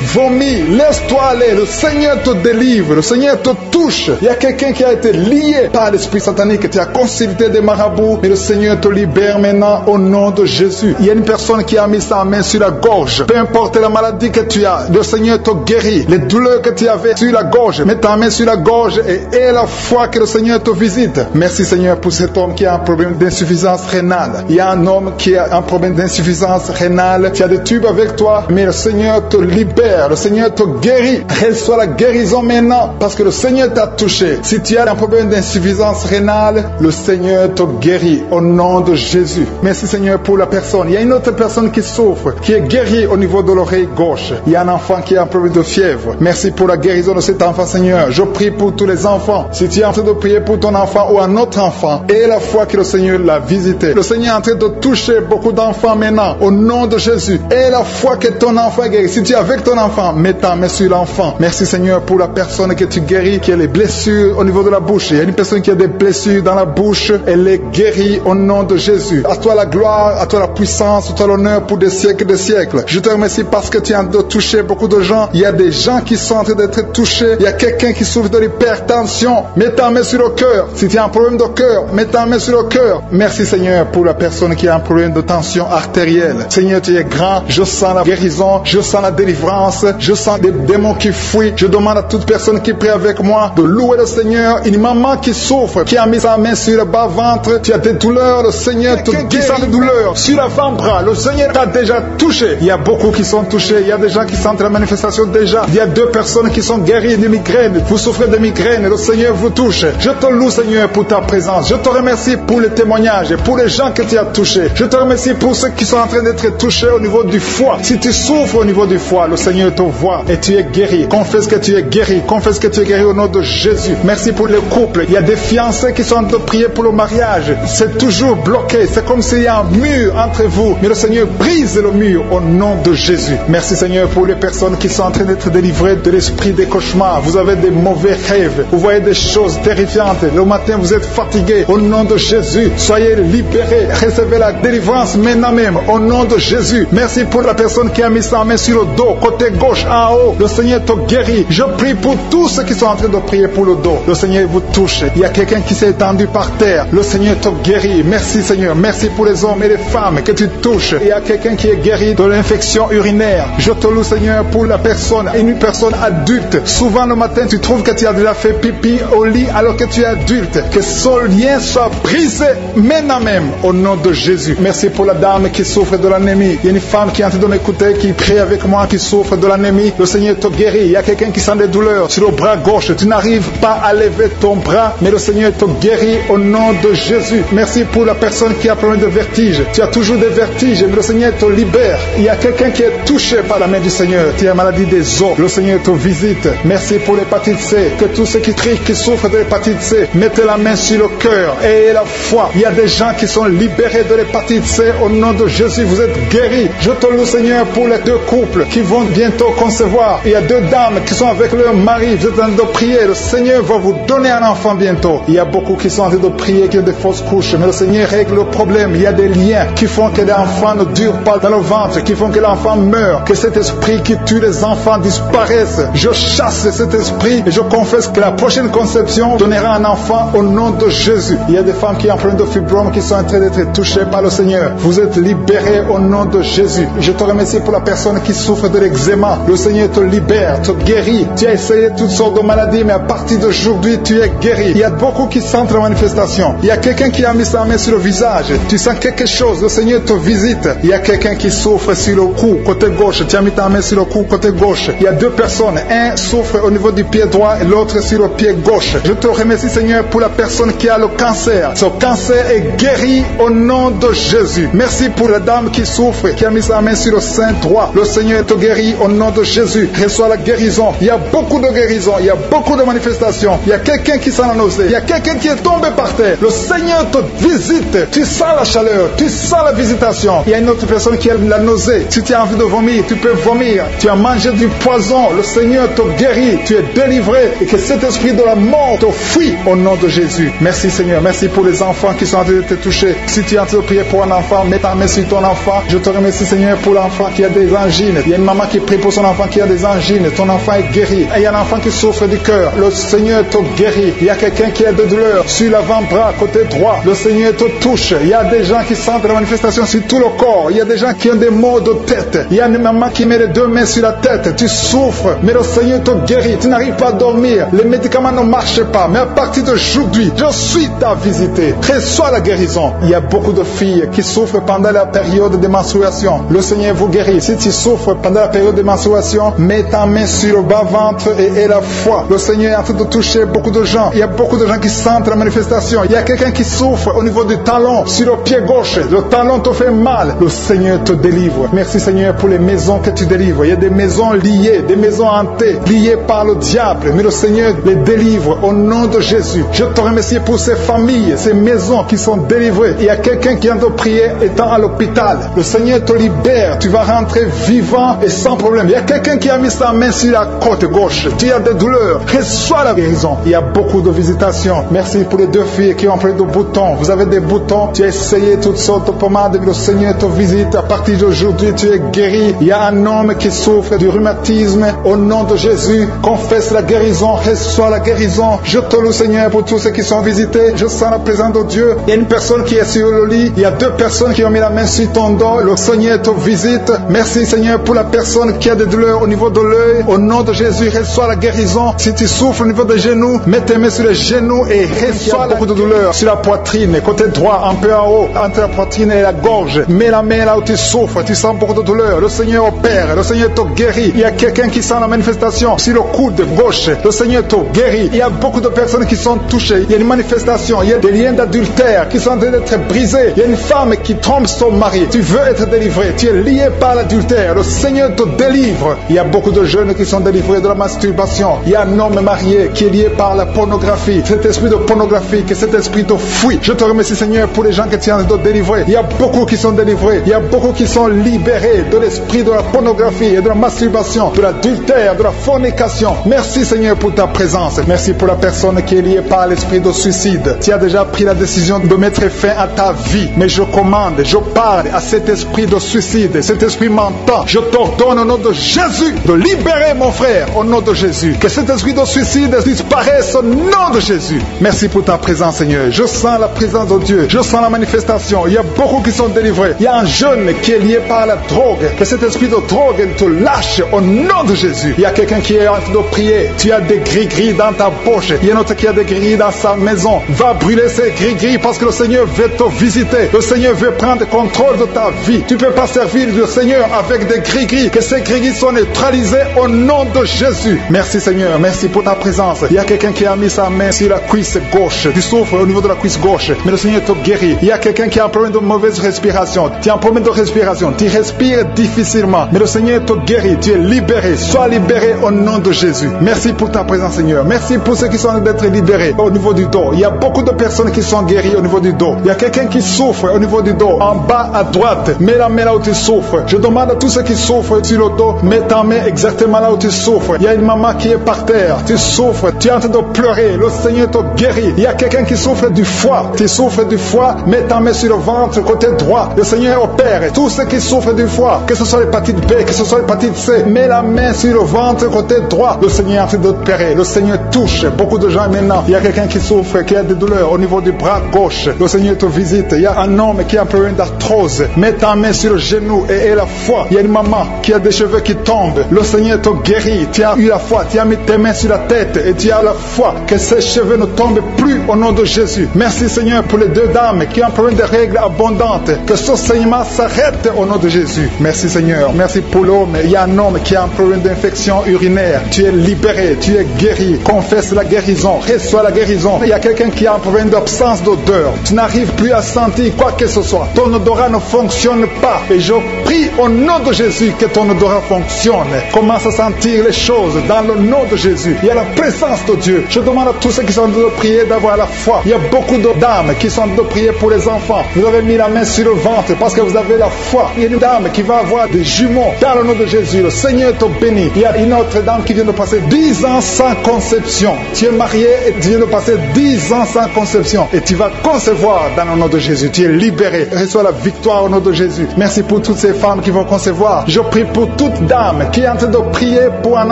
vomis, laisse-toi aller. Le Seigneur te délivre, le Seigneur te touche. Il y a quelqu'un qui a été lié par l'esprit satanique. Tu as consulté des marabouts, mais le Seigneur te libère maintenant au nom de Jésus. Il y a une personne qui a mis sa main sur la gorge. Peu importe la maladie que tu as, le Seigneur te guérit. Les douleurs que tu avais sur la gorge, mets ta main sur la gorge et aie la foi que le Seigneur te visite. Merci Seigneur pour cet homme qui a un problème d'insuffisance rénale. Il y a un homme qui a un problème d'insuffisance rénale. Tu as des tubes avec toi, mais le Seigneur te libère. Le Seigneur te guérit. Reçois la guérison maintenant parce que le Seigneur t'a touché. Si tu as un problème d'insuffisance rénale, le Seigneur te guérit au nom de Jésus. Merci Seigneur pour la personne. Il y a une autre personne qui souffre, qui est guérie au niveau de l'oreille gauche. Il y a un enfant qui a un problème de fièvre. Merci pour la guérison de cet enfant Seigneur. Je prie pour tous les enfants. Si tu es en train de prier pour ton enfant ou un autre enfant, et la foi que le Seigneur l'a visité. Le Seigneur est en train de toucher beaucoup d'enfants maintenant au nom de Jésus. Et la foi que ton enfant est guéri. Si tu es avec ton enfant, mets ta main sur l'enfant. Merci Seigneur pour la personne que tu guéris, qui a les blessures au niveau de la bouche. Il y a une personne qui a des blessures dans la bouche. Elle est guérie au nom de Jésus. À toi la gloire, à toi la puissance, à toi l'honneur pour des siècles et des siècles. Je te remercie parce que tu es en train de toucher beaucoup de gens. Il y a des gens qui sont en train d'être touchés. Il y a quelqu'un qui souffre de l'hypertension. Mets ta main sur le cœur. Si tu as un problème de cœur, mets ta main sur le cœur. Merci Seigneur pour la personne qui a un problème de tension artérielle. Seigneur, tu es grand. Je sens la guérison. Je sens la délivrance. Je sens des démons qui fuient. Je demande à toute personne qui prie avec moi de louer le Seigneur. Une maman qui souffre, qui a mis sa main sur le bas-ventre. Tu as des douleurs. Le Seigneur te guérit des douleurs. Sur l'avant-bras, le Seigneur t'a déjà touché. Il y a beaucoup qui sont touchés. Il y a des gens qui sentent la manifestation déjà. Il y a deux personnes qui sont guéries de migraines. Vous souffrez de migraines. Le Seigneur vous touche. Je te loue Seigneur pour ta présence. Je te remercie pour les témoignages et pour les gens que tu as touchés. Je te remercie pour ceux qui sont en train d'être touchés au niveau du foie. Si tu souffres au niveau du foie, le Seigneur te voit et tu es guéri. Confesse que tu es guéri. Confesse que tu es guéri au nom de Jésus. Merci pour les couples. Il y a des fiancés qui sont en train de prier pour le mariage. C'est toujours bloqué. C'est comme s'il y a un mur entre vous. Mais le Seigneur brise le mur au nom de Jésus. Merci Seigneur pour les personnes qui sont en train d'être délivrées de l'esprit des cauchemars. Vous avez des mauvais rêves. Vous voyez des choses terrifiantes. Le matin, vous êtes fatigué. Au nom de Jésus, soyez libérés. Recevez la délivrance maintenant même. Au nom de Jésus. Merci pour la personne qui a mis sa main sur le dos, côté gauche, en haut. Le Seigneur te guérit. Je prie pour tous ceux qui sont en train de prier pour le dos. Le Seigneur vous touche. Il y a quelqu'un qui s'est étendu par terre. Le Seigneur te guérit. Merci Seigneur. Merci pour les hommes et les femmes que tu touches. Il y a quelqu'un qui est guéri de l'infection urinaire. Je te loue Seigneur pour la personne, une personne adulte. Souvent le matin tu trouves que tu as déjà fait pipi au lit alors que tu es adulte. Que ce lien soit brisé maintenant même au nom de Jésus. Merci pour la dame qui souffre de l'anémie. Il y a une femme qui est en train de m'écouter, qui prie avec moi, qui souffre de l'anémie. Le Seigneur te guérit. Il y a quelqu'un qui sent des douleurs sur le bras gauche. Tu n'arrives pas à lever ton bras, mais le Seigneur te guérit au nom de Jésus. Merci pour la personne qui a problème de vertige. Tu as toujours des vertiges, mais le Seigneur te libère. Il y a quelqu'un qui est touché par la main du Seigneur. Tu as la maladie des os. Le Seigneur te visite. Merci pour l'hépatite C. Que tous ceux qui crient, qui souffrent de l'hépatite C, mettez la main sur le cœur et la foi. Il y a des gens qui sont libérés de l'hépatite C. Au nom de Jésus, vous êtes guéris. Je te loue Seigneur pour les deux couples qui vont bientôt concevoir. Il y a deux dames qui sont avec leur mari. Vous êtes en train de prier. Le Seigneur va vous donner un enfant bientôt. Il y a beaucoup qui sont en train de prier, qui ont des fausses couches. Mais le Seigneur règle le problème. Il y a des liens qui font que l'enfant ne dure pas dans le ventre, qui font que l'enfant meurt, que cet esprit qui tue les enfants disparaisse. Je chasse cet esprit et je confesse que la prochaine conception donnera un enfant au nom de Jésus. Il y a des femmes qui ont un problème de fibrome qui sont en train d'être touchées par le Seigneur. Vous êtes libérés au nom de Jésus. Je te remercie pour la personne qui souffre de l'eczéma. Le Seigneur te libère, te guérit. Tu as essayé toutes sortes de maladies, mais à partir d'aujourd'hui, tu es guéri. Il y a beaucoup qui sentent la manifestation. Il y a quelqu'un qui a mis sa main sur le visage. Tu sens quelque chose, le Seigneur te visite. Il y a quelqu'un qui souffre sur le cou, côté gauche. Tu as mis ta main sur le cou, côté gauche. Il y a deux personnes. Un souffre au niveau du pied droit et l'autre sur le pied gauche. Je te remercie, Seigneur, pour la personne qui a le cancer. Ce cancer est guéri au nom de Jésus. Merci pour la dame qui souffre, qui a mis sa main sur le sein droit. Le Seigneur te guérit au nom de Jésus. Reçois la guérison. Il y a beaucoup de guérison. Il y a beaucoup de manifestations. Il y a quelqu'un qui sent la nausée. Il y a quelqu'un qui est tombé par terre. Le Seigneur te visite. Tu sens la chaleur. Tu sens la visitation. Il y a une autre personne qui a la nausée. Si tu as envie de vomir, tu peux vomir. Tu as mangé du poison. Le Seigneur te guérit. Tu es délivré. Et que cet esprit de la mort te fuit au nom de Jésus. Merci Seigneur. Merci pour les enfants qui sont en train de te toucher. Si tu es en train de prier pour un enfant, mets ta main sur ton enfant. Je te remercie Seigneur pour l'enfant qui a des angines. Il y a une maman qui prie pour son enfant qui a des angines. Ton enfant est guéri. Et il y a un enfant qui souffre du cœur. Le Seigneur te guérit. Il y a quelqu'un qui a de douleur sur l'avant-bras, côté droit. Le Seigneur te touche. Il y a des gens qui sentent la manifestation sur tout le corps. Il y a des gens qui ont des maux de tête. Il y a une maman qui met les deux mains sur la tête. Tu souffres, mais le Seigneur te guérit. Tu n'arrives pas à dormir. Les médicaments ne marchent pas. Mais à partir d'aujourd'hui, je suis ta visité. Reçois la guérison. Il y a beaucoup de filles qui souffrent pendant la période de menstruation. Le Seigneur vous guérit. Si tu souffres pendant la période de menstruation, mets ta main sur le bas-ventre et la foi. Le Seigneur est en train de toucher beaucoup de gens. Il y a beaucoup de gens qui sentent la manifestation. Il y a quelqu'un qui souffre au niveau du talon, sur le pied gauche. Le talon te fait mal. Le Seigneur te délivre. Merci Seigneur pour les maisons que tu délivres. Il y a des maisons liées, des maisons hantées, liées par le diable. Mais le Seigneur les délivre au nom de Jésus. Je te remercie pour ces familles, ces maisons qui sont délivrées. Il y a quelqu'un qui vient de prier étant à l'hôpital. Le Seigneur te libère. Tu vas rentrer vivant et sans problème. Il y a quelqu'un qui a mis sa main sur la côte gauche. Tu as des douleurs. Reçois la guérison. Il y a beaucoup de visitations. Merci pour les deux filles qui ont pris de boutons. Vous avez des boutons. Tu as essayé toutes sortes de pommades. Le Seigneur te visite. À partir d'aujourd'hui, tu es guéri. Il y a un homme qui souffre du rhumatisme. Au nom de Jésus, confesse la guérison. Reçois la guérison. Je te loue, Seigneur, pour tous ceux qui sont visités. Je sens la présence de Dieu. Il y a une personne qui est sur le lit. Il y a deux personnes qui ont mis la main sur ton dos. Le Seigneur te visite. Merci, Seigneur, pour la personne qui a des douleurs au niveau de l'œil. Au nom de Jésus, reçois la guérison. Si tu souffres au niveau des genoux, mets tes mains sur les genoux et reçois beaucoup de douleurs sur la poitrine, côté droit, un peu en haut, entre la poitrine et la gorge. Mets la main là où tu souffres, tu sens beaucoup de douleur. Le Seigneur opère, le Seigneur te guérit. Il y a quelqu'un qui sent la manifestation sur le coude gauche. Le Seigneur te guérit. Il y a beaucoup de personnes qui sont touchées. Il y a une manifestation. Il y a des liens d'adultère qui sont en train d'être brisés. Il y a une femme qui trompe son mari. Tu veux être délivré. Tu es lié par l'adultère. Le Seigneur te délivre. Il y a beaucoup de jeunes qui sont délivrés de la masturbation. Il y a un homme marié qui est lié par la pornographie. Cet esprit de pornographie, que cet esprit te fuit. Je te remercie, Seigneur, pour les gens que tu es en train de délivrer. Il y a beaucoup qui sont délivrés. Il y a beaucoup qui sont libérés de l'esprit de la pornographie et de la masturbation, de l'adultère, de la fornication. Merci, Seigneur, pour ta présence. Merci pour la personne qui est liée par l'esprit de suicide. Tu as déjà pris la décision de mettre fin à ta vie. Mais je commande, je parle à cet esprit de suicide, cet esprit mentant. Je t'ordonne au nom de Jésus de libérer mon frère au nom de Jésus. Que cet esprit de suicide disparaisse au nom de Jésus. Merci pour ta présence, Seigneur. Je sens la présence de Dieu. Je sens la manifestation. Il y a beaucoup qui sont délivrés. Il y a un jeune qui est lié par la drogue. Que cet esprit de drogue te lâche au nom de Jésus. Il y a quelqu'un qui est en train de prier. Tu as des gris-gris dans ta poche. Il y a un autre qui a des gris-gris dans sa maison. Va brûler ces gris-gris parce que le Seigneur veut te visiter. Le Seigneur veut prendre contrôle de ta vie. Tu ne peux pas servir le Seigneur avec des gris-gris. Que ces gris-gris soient neutralisés au nom de Jésus. Merci, Seigneur. Merci pour ta présence. Il y a quelqu'un qui a mis sa main sur la cuisse gauche. Tu souffres au niveau de la cuisse gauche. Mais le Seigneur te guérit. Il y a quelqu'un qui a un problème de mauvaise respiration. Tu as un problème de respiration. Tu respires difficilement. Mais le Seigneur te guérit. Tu es libéré. Sois libéré au nom de Jésus. Merci pour ta présence, Seigneur. Merci pour ceux qui sont en train d'être libérés au niveau du dos. Il y a beaucoup de personnes qui sont guéries au niveau du dos. Il y a quelqu'un qui souffre au niveau du dos. En bas à droite. Mets la main là où tu souffres. Je demande à tous ceux qui souffrent sur le dos. Mets ta main exactement là où tu souffres. Il y a une maman qui est par terre. Tu souffres. Tu es en train de pleurer. Le Seigneur te guérit. Il y a quelqu'un qui souffre du foie. Tu souffres du foie. Mets ta main sur le ventre côté droit. Le Seigneur opère. Tous ceux qui souffrent du foie, que ce soit l'hépatite B, que ce soit l'hépatite C, mets la main sur le ventre côté droit. Le Seigneur est en train d'opérer. Le Seigneur touche beaucoup de gens maintenant. Il y a quelqu'un qui souffre, qui a des douleurs au niveau du bras gauche. Le Seigneur te visite. Il y a un homme qui a un problème d'arthrose. Mets ta main sur le genou et la foi. Il y a une maman qui a des cheveux qui tombent. Le Seigneur te guérit. Tu as eu la foi. Tu as mis tes mains sur la tête et tu as la foi que ces cheveux ne tombent plus au nom de Jésus. Merci, Seigneur, pour les deux dames qui ont un problème de règles abondantes. Que ce saignement s'arrête au nom de Jésus. Merci, Seigneur. Merci pour l'homme. Il y a un homme qui a un problème d'infection urinaire. Tu es libéré. Tu es guéri. Confesse la guérison. Reçois la guérison. Il y a quelqu'un qui a un problème d'absence d'odeur. Tu n'arrives plus à sentir quoi que ce soit. Ton odorat ne fonctionne pas. Et je prie au nom de Jésus que ton odorat fonctionne. Commence à sentir les choses dans le nom de Jésus. Il y a la présence de Dieu. Je demande à tous ceux qui sont en train de prier d'avoir la foi. Il y a beaucoup de dames qui sont en train de prier pour les enfants. Vous avez mis la main sur le ventre parce que vous avez la foi. Il y a une dame qui va avoir des jumeaux dans le nom de Jésus. Le Seigneur te bénit. Il y a une autre dame qui vient de passer 10 ans sans conception. Tu es marié et tu viens de passer 10 ans sans conception. Et tu vas concevoir dans le nom de Jésus. Tu es libéré. Reçois la victoire au nom de Jésus. Merci pour toutes ces femmes qui vont concevoir. Je prie pour toute dame qui est en train de prier pour un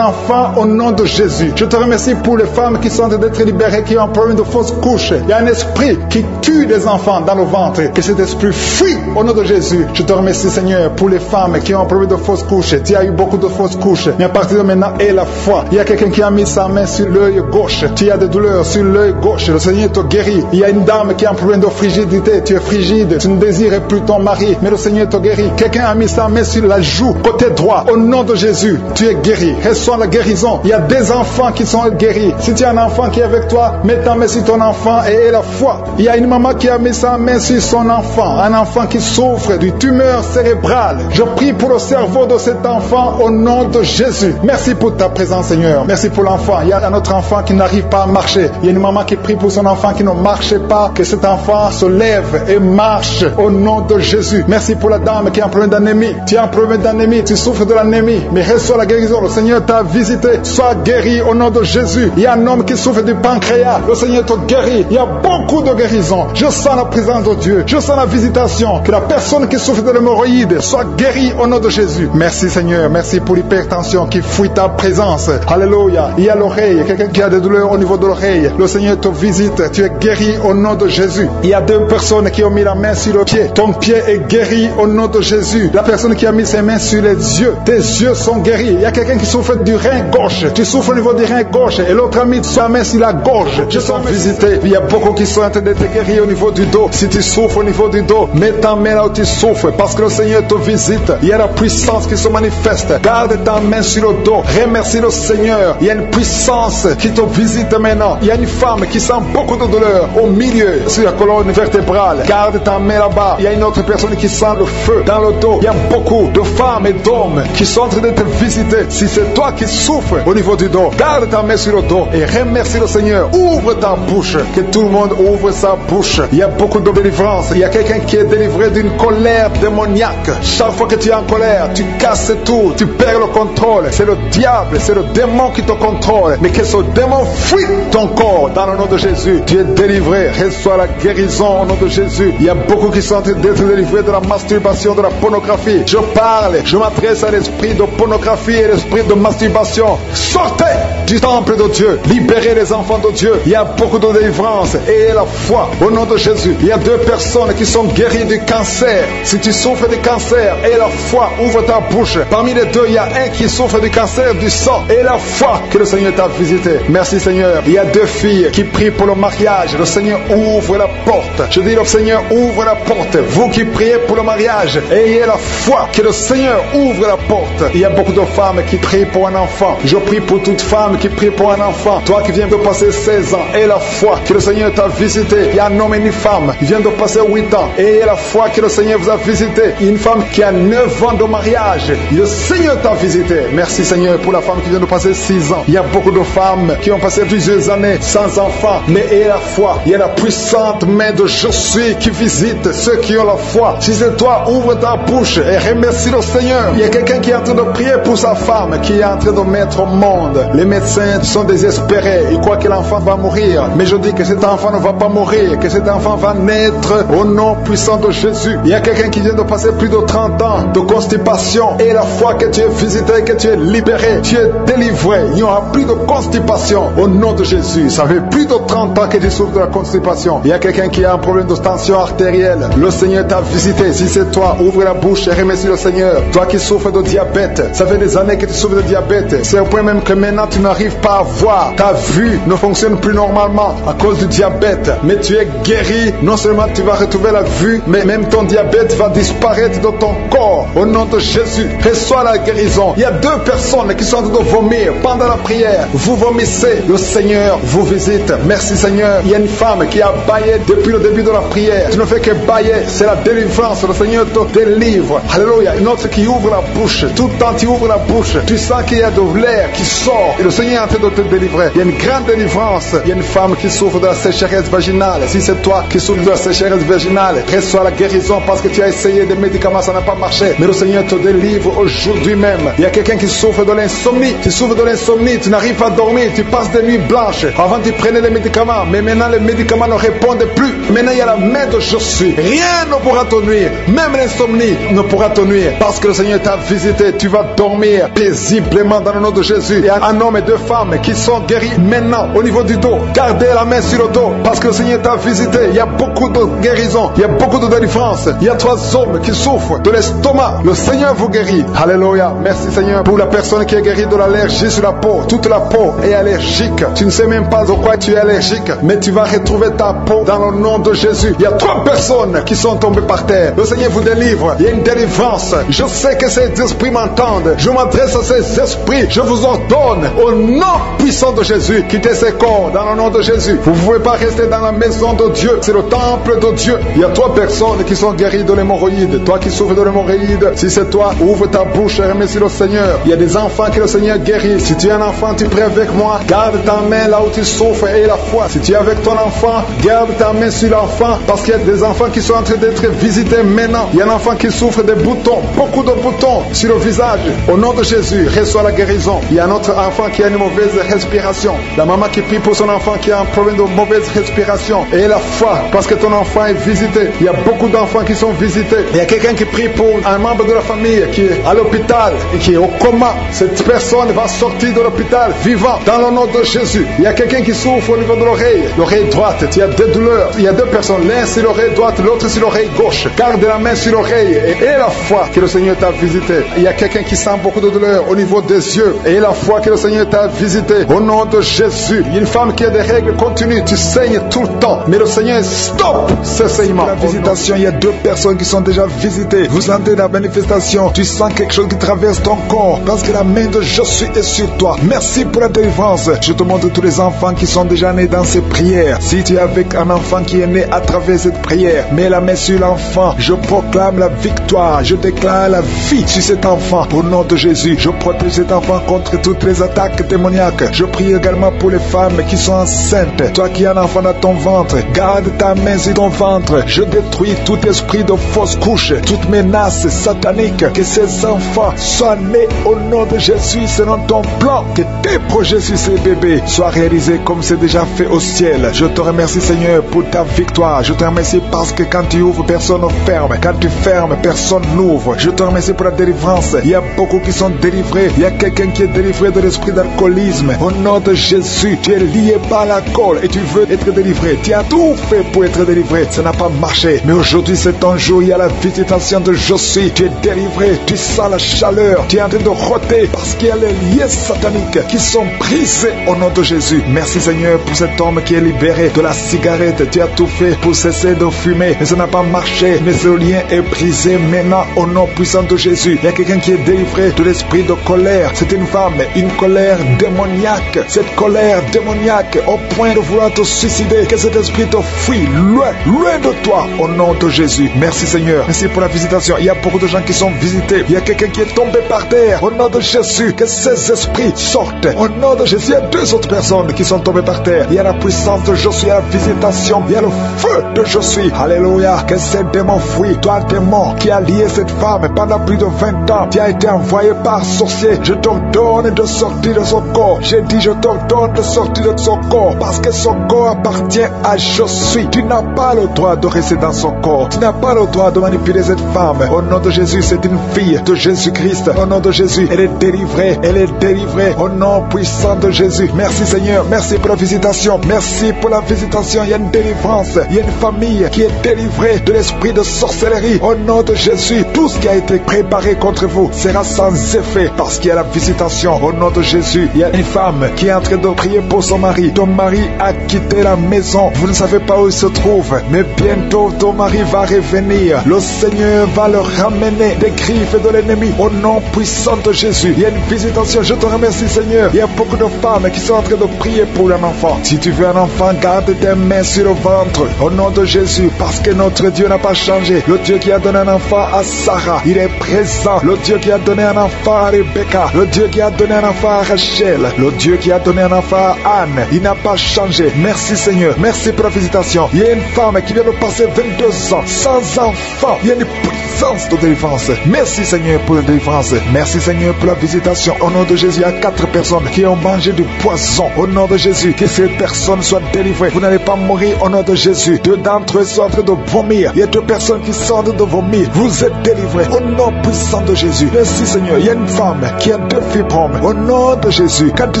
enfant au nom de Jésus. Je te remercie pour les femmes qui sont en train d'être libérées, qui ont un problème de fausse couche. Il y a un esprit qui tue les enfants dans le ventre. Que cet esprit fuit au nom de Jésus. Je te remercie, Seigneur, pour les femmes qui ont un problème de fausse couche. Tu as eu beaucoup de fausses couches. Mais à partir de maintenant, aie la foi. Il y a quelqu'un qui a mis sa main sur l'œil gauche. Tu as des douleurs sur l'œil gauche. Le Seigneur te guérit. Il y a une dame qui a un problème de frigidité. Tu es frigide. Tu ne désires plus ton mari. Mais le Seigneur te guérit. Quelqu'un a mis sa main sur la joue côté droit. Au nom de Jésus, tu es guéri. Reçois la guérison. Il y a des enfants qui sont guéris. Si tu as un enfant qui est avec toi, mets ta main sur ton enfant et aie la foi. Il y a une maman qui a mis sa main sur son enfant. Un enfant qui souffre d'une tumeur cérébrale. Je prie pour le cerveau de cet enfant au nom de Jésus. Merci pour ta présence, Seigneur. Merci pour l'enfant. Il y a un autre enfant qui n'arrive pas à marcher. Il y a une maman qui prie pour son enfant qui ne marche pas. Que cet enfant se lève et marche au nom de Jésus. Merci pour la dame qui a un problème d'anémie. Tu as un problème d'anémie. Tu souffres de l'anémie. Mais reçois la guérison. Le Seigneur t'a visité. Sois guéri au nom de Jésus. Il y a un homme qui souffre du pancréas. Le Seigneur te guérit. Il y a beaucoup de guérison. Je sens la présence de Dieu. Je sens la visitation. Que la personne qui souffre de l'hémorroïde soit guérie au nom de Jésus. Merci, Seigneur. Merci pour l'hypertension qui fuit ta présence. Alléluia. Il y a l'oreille. Quelqu'un qui a des douleurs au niveau de l'oreille. Le Seigneur te visite. Tu es guéri au nom de Jésus. Il y a deux personnes qui ont mis la main sur le pied. Ton pied est guéri au nom de Jésus. La personne qui a mis ses mains sur les yeux. Tes yeux sont guéris. Il y a quelqu'un qui souffre du rein gauche. Tu souffres au niveau du rein gauche. Et l'autre a mis sa main sur la gorge. Je sens visiter. Il y a beaucoup qui sont en train d'être guéris au niveau du dos. Si tu souffres au niveau du dos, mets ta main là où tu souffres. Parce que le Seigneur te visite. Il y a la puissance qui se manifeste. Garde ta main sur le dos. Remercie le Seigneur. Il y a une puissance qui te visite maintenant. Il y a une femme qui sent beaucoup de douleur au milieu, sur la colonne vertébrale. Garde ta main là-bas part, il y a une autre personne qui sent le feu dans le dos. Il y a beaucoup de femmes et d'hommes qui sont en train d'être visités. Si c'est toi qui souffres au niveau du dos, garde ta main sur le dos et remercie le Seigneur. Ouvre ta bouche, que tout le monde ouvre sa bouche. Il y a beaucoup de délivrance. Il y a quelqu'un qui est délivré d'une colère démoniaque. Chaque fois que tu es en colère, tu casses tout, tu perds le contrôle. C'est le diable, c'est le démon qui te contrôle. Mais que ce démon fuit ton corps dans le nom de Jésus. Tu es délivré, reçois la guérison au nom de Jésus. Il y a beaucoup qui sont en train d'être délivrés de la masturbation, de la pornographie. Je parle, je m'adresse à l'esprit de pornographie et l'esprit de masturbation. Sortez du temple de Dieu, libérez les enfants de Dieu. Il y a beaucoup de délivrance et la foi au nom de Jésus. Il y a 2 personnes qui sont guéries du cancer. Si tu souffres du cancer et la foi, ouvre ta bouche. Parmi les 2, il y a un qui souffre du cancer du sang et la foi que le Seigneur t'a visité. Merci Seigneur. Il y a 2 filles qui prient pour le mariage. Le Seigneur ouvre la porte. Je dis le Seigneur ouvre la porte. Vous qui priez pour le mariage, ayez la foi que le Seigneur ouvre la porte. Il y a beaucoup de femmes qui prient pour un enfant. Je prie pour toute femme qui prie pour un enfant. Toi qui viens de passer 16 ans, aie la foi que le Seigneur t'a visité. Il y a un homme et une femme qui viennent de passer 8 ans. Ayez la foi que le Seigneur vous a visité. Une femme qui a 9 ans de mariage. Le Seigneur t'a visité. Merci Seigneur pour la femme qui vient de passer 6 ans. Il y a beaucoup de femmes qui ont passé plusieurs années sans enfants. Mais ayez la foi. Il y a la puissante main de Je suis qui visite ceux qui ont la foi. Si c'est toi, ouvre ta bouche et remercie le Seigneur. Il y a quelqu'un qui est en train de prier pour sa femme, qui est en train de mettre au monde. Les médecins sont désespérés. Ils croient que l'enfant va mourir. Mais je dis que cet enfant ne va pas mourir, que cet enfant va naître au nom puissant de Jésus. Il y a quelqu'un qui vient de passer plus de 30 ans de constipation. Et la foi que tu es visité, que tu es libéré, tu es délivré. Il n'y aura plus de constipation au nom de Jésus. Ça fait plus de 30 ans que tu souffres de la constipation. Il y a quelqu'un qui a un problème de tension artérielle. Le Seigneur t'a visité. Si c'est toi, ouvre la bouche et remercie le Seigneur. Toi qui souffres de diabète, ça fait des années que tu souffres de diabète. C'est au point même que maintenant tu n'arrives pas à voir. Ta vue ne fonctionne plus normalement à cause du diabète. Mais tu es guéri. Non seulement tu vas retrouver la vue, mais même ton diabète va disparaître de ton corps. Au nom de Jésus, reçois la guérison. Il y a 2 personnes qui sont en train de vomir pendant la prière. Vous vomissez. Le Seigneur vous visite. Merci Seigneur. Il y a une femme qui a baillé depuis le début de la prière. Tu ne fais que bailler. C'est la délivrance. Le Seigneur te délivre. Alléluia. Une autre qui ouvre la bouche. Tout le temps tu ouvres la bouche. Tu sens qu'il y a de l'air qui sort. Et le Seigneur est en train de te délivrer. Il y a une grande délivrance. Il y a une femme qui souffre de la sécheresse vaginale. Si c'est toi qui souffres de la sécheresse vaginale, reçois la guérison parce que tu as essayé des médicaments, ça n'a pas marché. Mais le Seigneur te délivre aujourd'hui même. Il y a quelqu'un qui souffre de l'insomnie. Tu souffres de l'insomnie. Tu n'arrives pas à dormir. Tu passes des nuits blanches. Avant tu prenais les médicaments. Mais maintenant les médicaments ne répondent plus. Maintenant il y a la main de Je suis. Rien ne pourra te nuire. Même l'insomnie ne pourra te nuire. Parce que le Seigneur t'a visité. Tu vas dormir paisiblement dans le nom de Jésus. Il y a un homme et 2 femmes qui sont guéris maintenant au niveau du dos. Gardez la main sur le dos parce que le Seigneur t'a visité. Il y a beaucoup de guérison. Il y a beaucoup de délivrance. Il y a 3 hommes qui souffrent de l'estomac. Le Seigneur vous guérit. Alléluia. Merci Seigneur pour la personne qui est guérie de l'allergie sur la peau. Toute la peau est allergique. Tu ne sais même pas de quoi tu es allergique. Mais tu vas retrouver ta peau dans le nom de Jésus. Il y a 3 personnes qui sont tombées par terre. Le Seigneur vous délivre. Il y a une délivrance. Je sais que ces esprits m'entendent. Je m'adresse à ces esprits. Je vous ordonne au nom puissant de Jésus. Quittez ces corps dans le nom de Jésus. Vous ne pouvez pas rester dans la maison de Dieu. C'est le temple de Dieu. Il y a 3 personnes qui sont guéries de l'hémorroïde. Toi qui souffres de l'hémorroïde, si c'est toi, ouvre ta bouche et remercie le Seigneur. Il y a des enfants que le Seigneur guérit. Si tu es un enfant, tu pries avec moi. Garde ta main là où tu souffres et la foi. Si tu es avec ton enfant, garde ta main sur l'enfant parce qu'il y a des enfants qui sont en train d'être visités maintenant. Il y a un enfant qui souffre des boutons, beaucoup de boutons sur le visage. Au nom de Jésus, reçois la guérison. Il y a un autre enfant qui a une mauvaise respiration. La maman qui prie pour son enfant qui a un problème de mauvaise respiration. Et la foi, parce que ton enfant est visité. Il y a beaucoup d'enfants qui sont visités. Il y a quelqu'un qui prie pour un membre de la famille qui est à l'hôpital et qui est au coma. Cette personne va sortir de l'hôpital vivant dans le nom de Jésus. Il y a quelqu'un qui souffre au niveau de l'oreille droite. Il y a des douleurs. Il y a 2 personnes. L'un sur l'oreille droite, l'autre sur l'oreille gauche. Garde la main sur l'oreille et la foi que le Seigneur t'a visité. Il y a quelqu'un qui sent beaucoup de douleur au niveau des yeux et la foi que le Seigneur t'a visité. Au nom de Jésus. Il y a une femme qui a des règles continues. Tu saignes tout le temps. Mais le Seigneur stop ce saignement. La visitation, il y a 2 personnes qui sont déjà visitées. Vous sentez la manifestation. Tu sens quelque chose qui traverse ton corps parce que la main de Je suis est sur toi. Merci pour la délivrance. Je te montre tous les enfants qui sont déjà nés dans ces prières. Si tu es avec un enfant qui est né à travers cette prière, mets la main sur l'enfant. Je proclame la victoire. Je déclare la vie sur cet enfant. Au nom de Jésus, je protège cet enfant contre toutes les attaques démoniaques. Je prie également pour les femmes qui sont enceintes. Toi qui as un enfant dans ton ventre, garde ta main sur ton ventre. Je détruis tout esprit de fausse couche, toute menace satanique. Que ces enfants soient nés au nom de Jésus selon ton plan. Que tes projets sur ces bébés soient réalisés comme c'est déjà fait au ciel. Je te remercie Seigneur pour ta victoire. Je te remercie parce que quand tu ouvres, personne ne ferme. Quand tu fermes, personne n'ouvre. Je te remercie pour la délivrance. Il y a beaucoup qui sont délivrés. Il y a quelqu'un qui est délivré de l'esprit d'alcoolisme. Au nom de Jésus, tu es lié par l'alcool et tu veux être délivré. Tu as tout fait pour être délivré. Ça n'a pas marché. Mais aujourd'hui, c'est ton jour. Il y a la visitation de Josué. Tu es délivré. Tu sens la chaleur. Tu es en train de rôter parce qu'il y a les liens sataniques qui sont brisés au nom de Jésus. Merci Seigneur pour cet homme qui est libéré de la cigarette. Tu as tout fait pour cesser de fumer. Mais ça n'a pas marché. Mais ce lien est brisé maintenant au nom puissant de Jésus. Il y a quelqu'un qui est délivré de l'esprit de colère. C'est une femme, une colère démoniaque. Cette colère démoniaque au point de vouloir te suicider. Que cet esprit te fuit loin, loin de toi au nom de Jésus. Merci Seigneur. Merci pour la visitation. Il y a beaucoup de gens qui sont visités. Il y a quelqu'un qui est tombé par terre. Au nom de Jésus, que ces esprits sortent. Au nom de Jésus, il y a 2 autres personnes qui sont tombées par terre. Il y a la puissance de Josué, la visitation. Il y a le feu de Josué. Alléluia. Que ces démons fuient. Toi, démon qui a lié cette femme pendant plus de 20 ans, qui a été envoyé par sorcier. Je t'ordonne de sortir de son corps. J'ai dit, je t'ordonne de sortir de son corps. Parce que son corps appartient à Josué. Tu n'as pas le droit de rester dans son corps. Tu n'as pas le droit de manipuler cette femme. Au nom de Jésus, c'est une fille de Jésus-Christ. Au nom de Jésus, elle est délivrée. Elle est délivrée. Au nom puissant de Jésus. Merci Seigneur. Merci pour la visitation. Merci pour la visitation. Il y a une délivrance. Il y a une famille qui est délivrée de l'esprit de sorcellerie. Au nom de Jésus, tout ce qui a été préparé contre vous sera sans effet parce qu'il y a la visitation. Au nom de Jésus, il y a une femme qui est en train de prier pour son mari. Ton mari a quitté la maison. Vous ne savez pas où il se trouve, mais bientôt ton mari va revenir. Le Seigneur va le ramener des griffes de l'ennemi. Au nom puissant de Jésus, il y a une visitation. Je te remercie Seigneur. Il y a beaucoup de femmes qui sont en train de prier pour un enfant. Si tu veux un enfant, garde tes mains sur le ventre. Au nom de Jésus, parce que notre Dieu n'a pas changé. Le Dieu qui a donné un enfant à Sarah, il est présent. Le Dieu qui a donné un enfant à Rebecca, le Dieu qui a donné un enfant à Rachel, le Dieu qui a donné un enfant à Anne, il n'a pas changé. Merci Seigneur. Merci pour la visitation. Il y a une femme qui vient de passer 22 ans sans enfant. Il y a une puissance de délivrance. Merci Seigneur pour la délivrance. Merci Seigneur pour la visitation. Au nom de Jésus, il y a 4 personnes qui ont mangé du poison. Au nom de Jésus, que ces personnes soient délivrées. Vous n'allez pas mourir au nom de Jésus. 2 d'entre eux sont en train de vomir. Il y a 2 personnes qui sont en train de vomir. Vous êtes délivrés au nom puissant de Jésus. Merci Seigneur. Il y a une femme qui a 2 fibromes. Au nom de Jésus, quand tu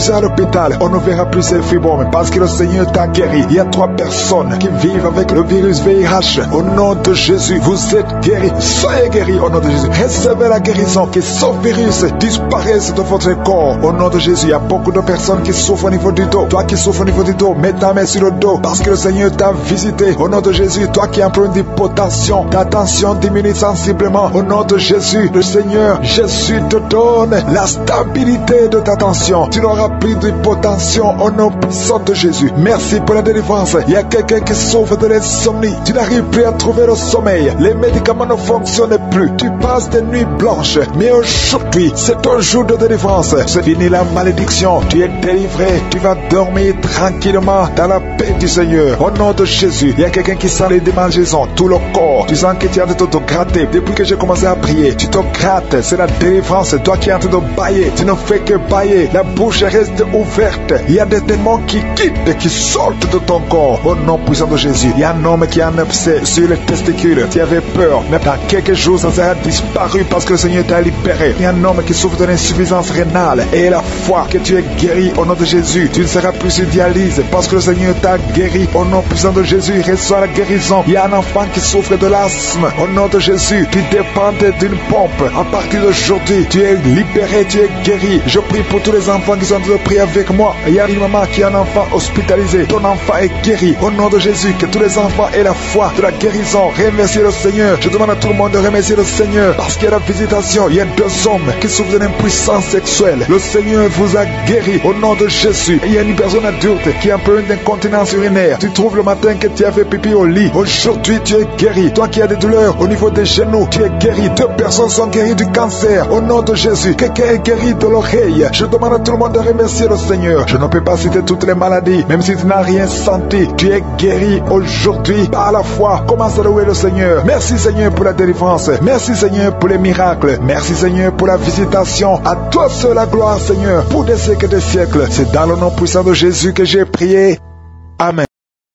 seras à l'hôpital, on ne verra plus ces fibromes parce que le Seigneur t'a guéri. Il y a 3 personnes qui vivent avec le virus VIH. Au nom de Jésus, vous êtes guéris. Soyez guéris au nom de Jésus. Recevez la guérison. Que ce virus disparaisse de votre corps. Au nom de Jésus, il y a beaucoup de personnes qui souffrent au niveau du dos. Toi qui souffres au niveau du dos, mets ta main sur le dos parce que le Seigneur t'a visité. Au nom de Jésus, toi qui as un problème d'hypotension, ta tension diminue sensiblement. Au nom de Jésus, le Seigneur Jésus te donne la stabilité de ta tension. Tu n'auras plus d'hypotension au nom puissant de Jésus. Merci pour la délivrance. Il y a quelqu'un qui souffre de l'insomnie. Tu n'arrives plus à trouver le sommeil. Les médicaments ne fonctionnent plus. Tu passes des nuits blanches. Mais aujourd'hui, c'est ton jour de délivrance. C'est fini la malédiction. Tu es délivré. Tu vas dormir tranquillement dans la paix du Seigneur. Au nom de Jésus, il y a quelqu'un qui sent les démangeaisons, tout le corps. Tu sens que tu es en train de te gratter. Depuis que j'ai commencé à prier, tu te grattes. C'est la délivrance. Toi qui es en train de bailler, tu ne fais que bailler. La bouche reste ouverte. Il y a des démons qui quittent, qui sortent de ton corps. Au nom puissant de Jésus, il y a un homme qui a un abcès sur les testicules. Tu avais peur, mais dans quelques jours, ça sera disparu parce que le Seigneur t'a libéré. Il y a un homme qui souffre de l'insuffisance rénale. Et la foi que tu es guéri au nom de Jésus, tu ne seras plus sur dialyse parce que le Seigneur t'a guéri. Au nom puissant de Jésus, reçois la guérison. Il y a un enfant qui souffre de l'asthme. Au nom de Jésus, tu dépends d'une pompe. À partir d'aujourd'hui, tu es libéré, tu es guéri. Je prie pour tous les enfants qui sont en train de prier avec moi. Il y a une maman qui a un enfant hospitalisé. Ton enfant est guéri. Au nom de Jésus, que tous les enfants aient la foi de la guérison. Remerciez le Seigneur. Je demande à tout le monde de remercier le Seigneur parce qu'il y a la visitation. Il y a 2 hommes qui souffrent d'une impuissance sexuelle. Le Seigneur vous a guéri au nom de Jésus. Et il y a une personne adulte qui a un peu d'incontinence urinaire. Tu trouves le matin que tu as fait pipi au lit. Aujourd'hui, tu es guéri. Toi qui as des douleurs au niveau des genoux, tu es guéri. 2 personnes sont guéries du cancer au nom de Jésus. Quelqu'un est guéri de l'oreille. Je demande à tout le monde de remercier le Seigneur. Je ne peux pas citer toutes les maladies. Même si tu n'as rien senti, tu es guéri aujourd'hui par la foi. Commence à louer le Seigneur. Merci Seigneur pour la délivrance. Merci Seigneur pour les miracles. Merci Seigneur pour la visitation. À toi seul la gloire Seigneur pour des siècles et des siècles. C'est dans le nom puissant de Jésus que j'ai prié. Amen.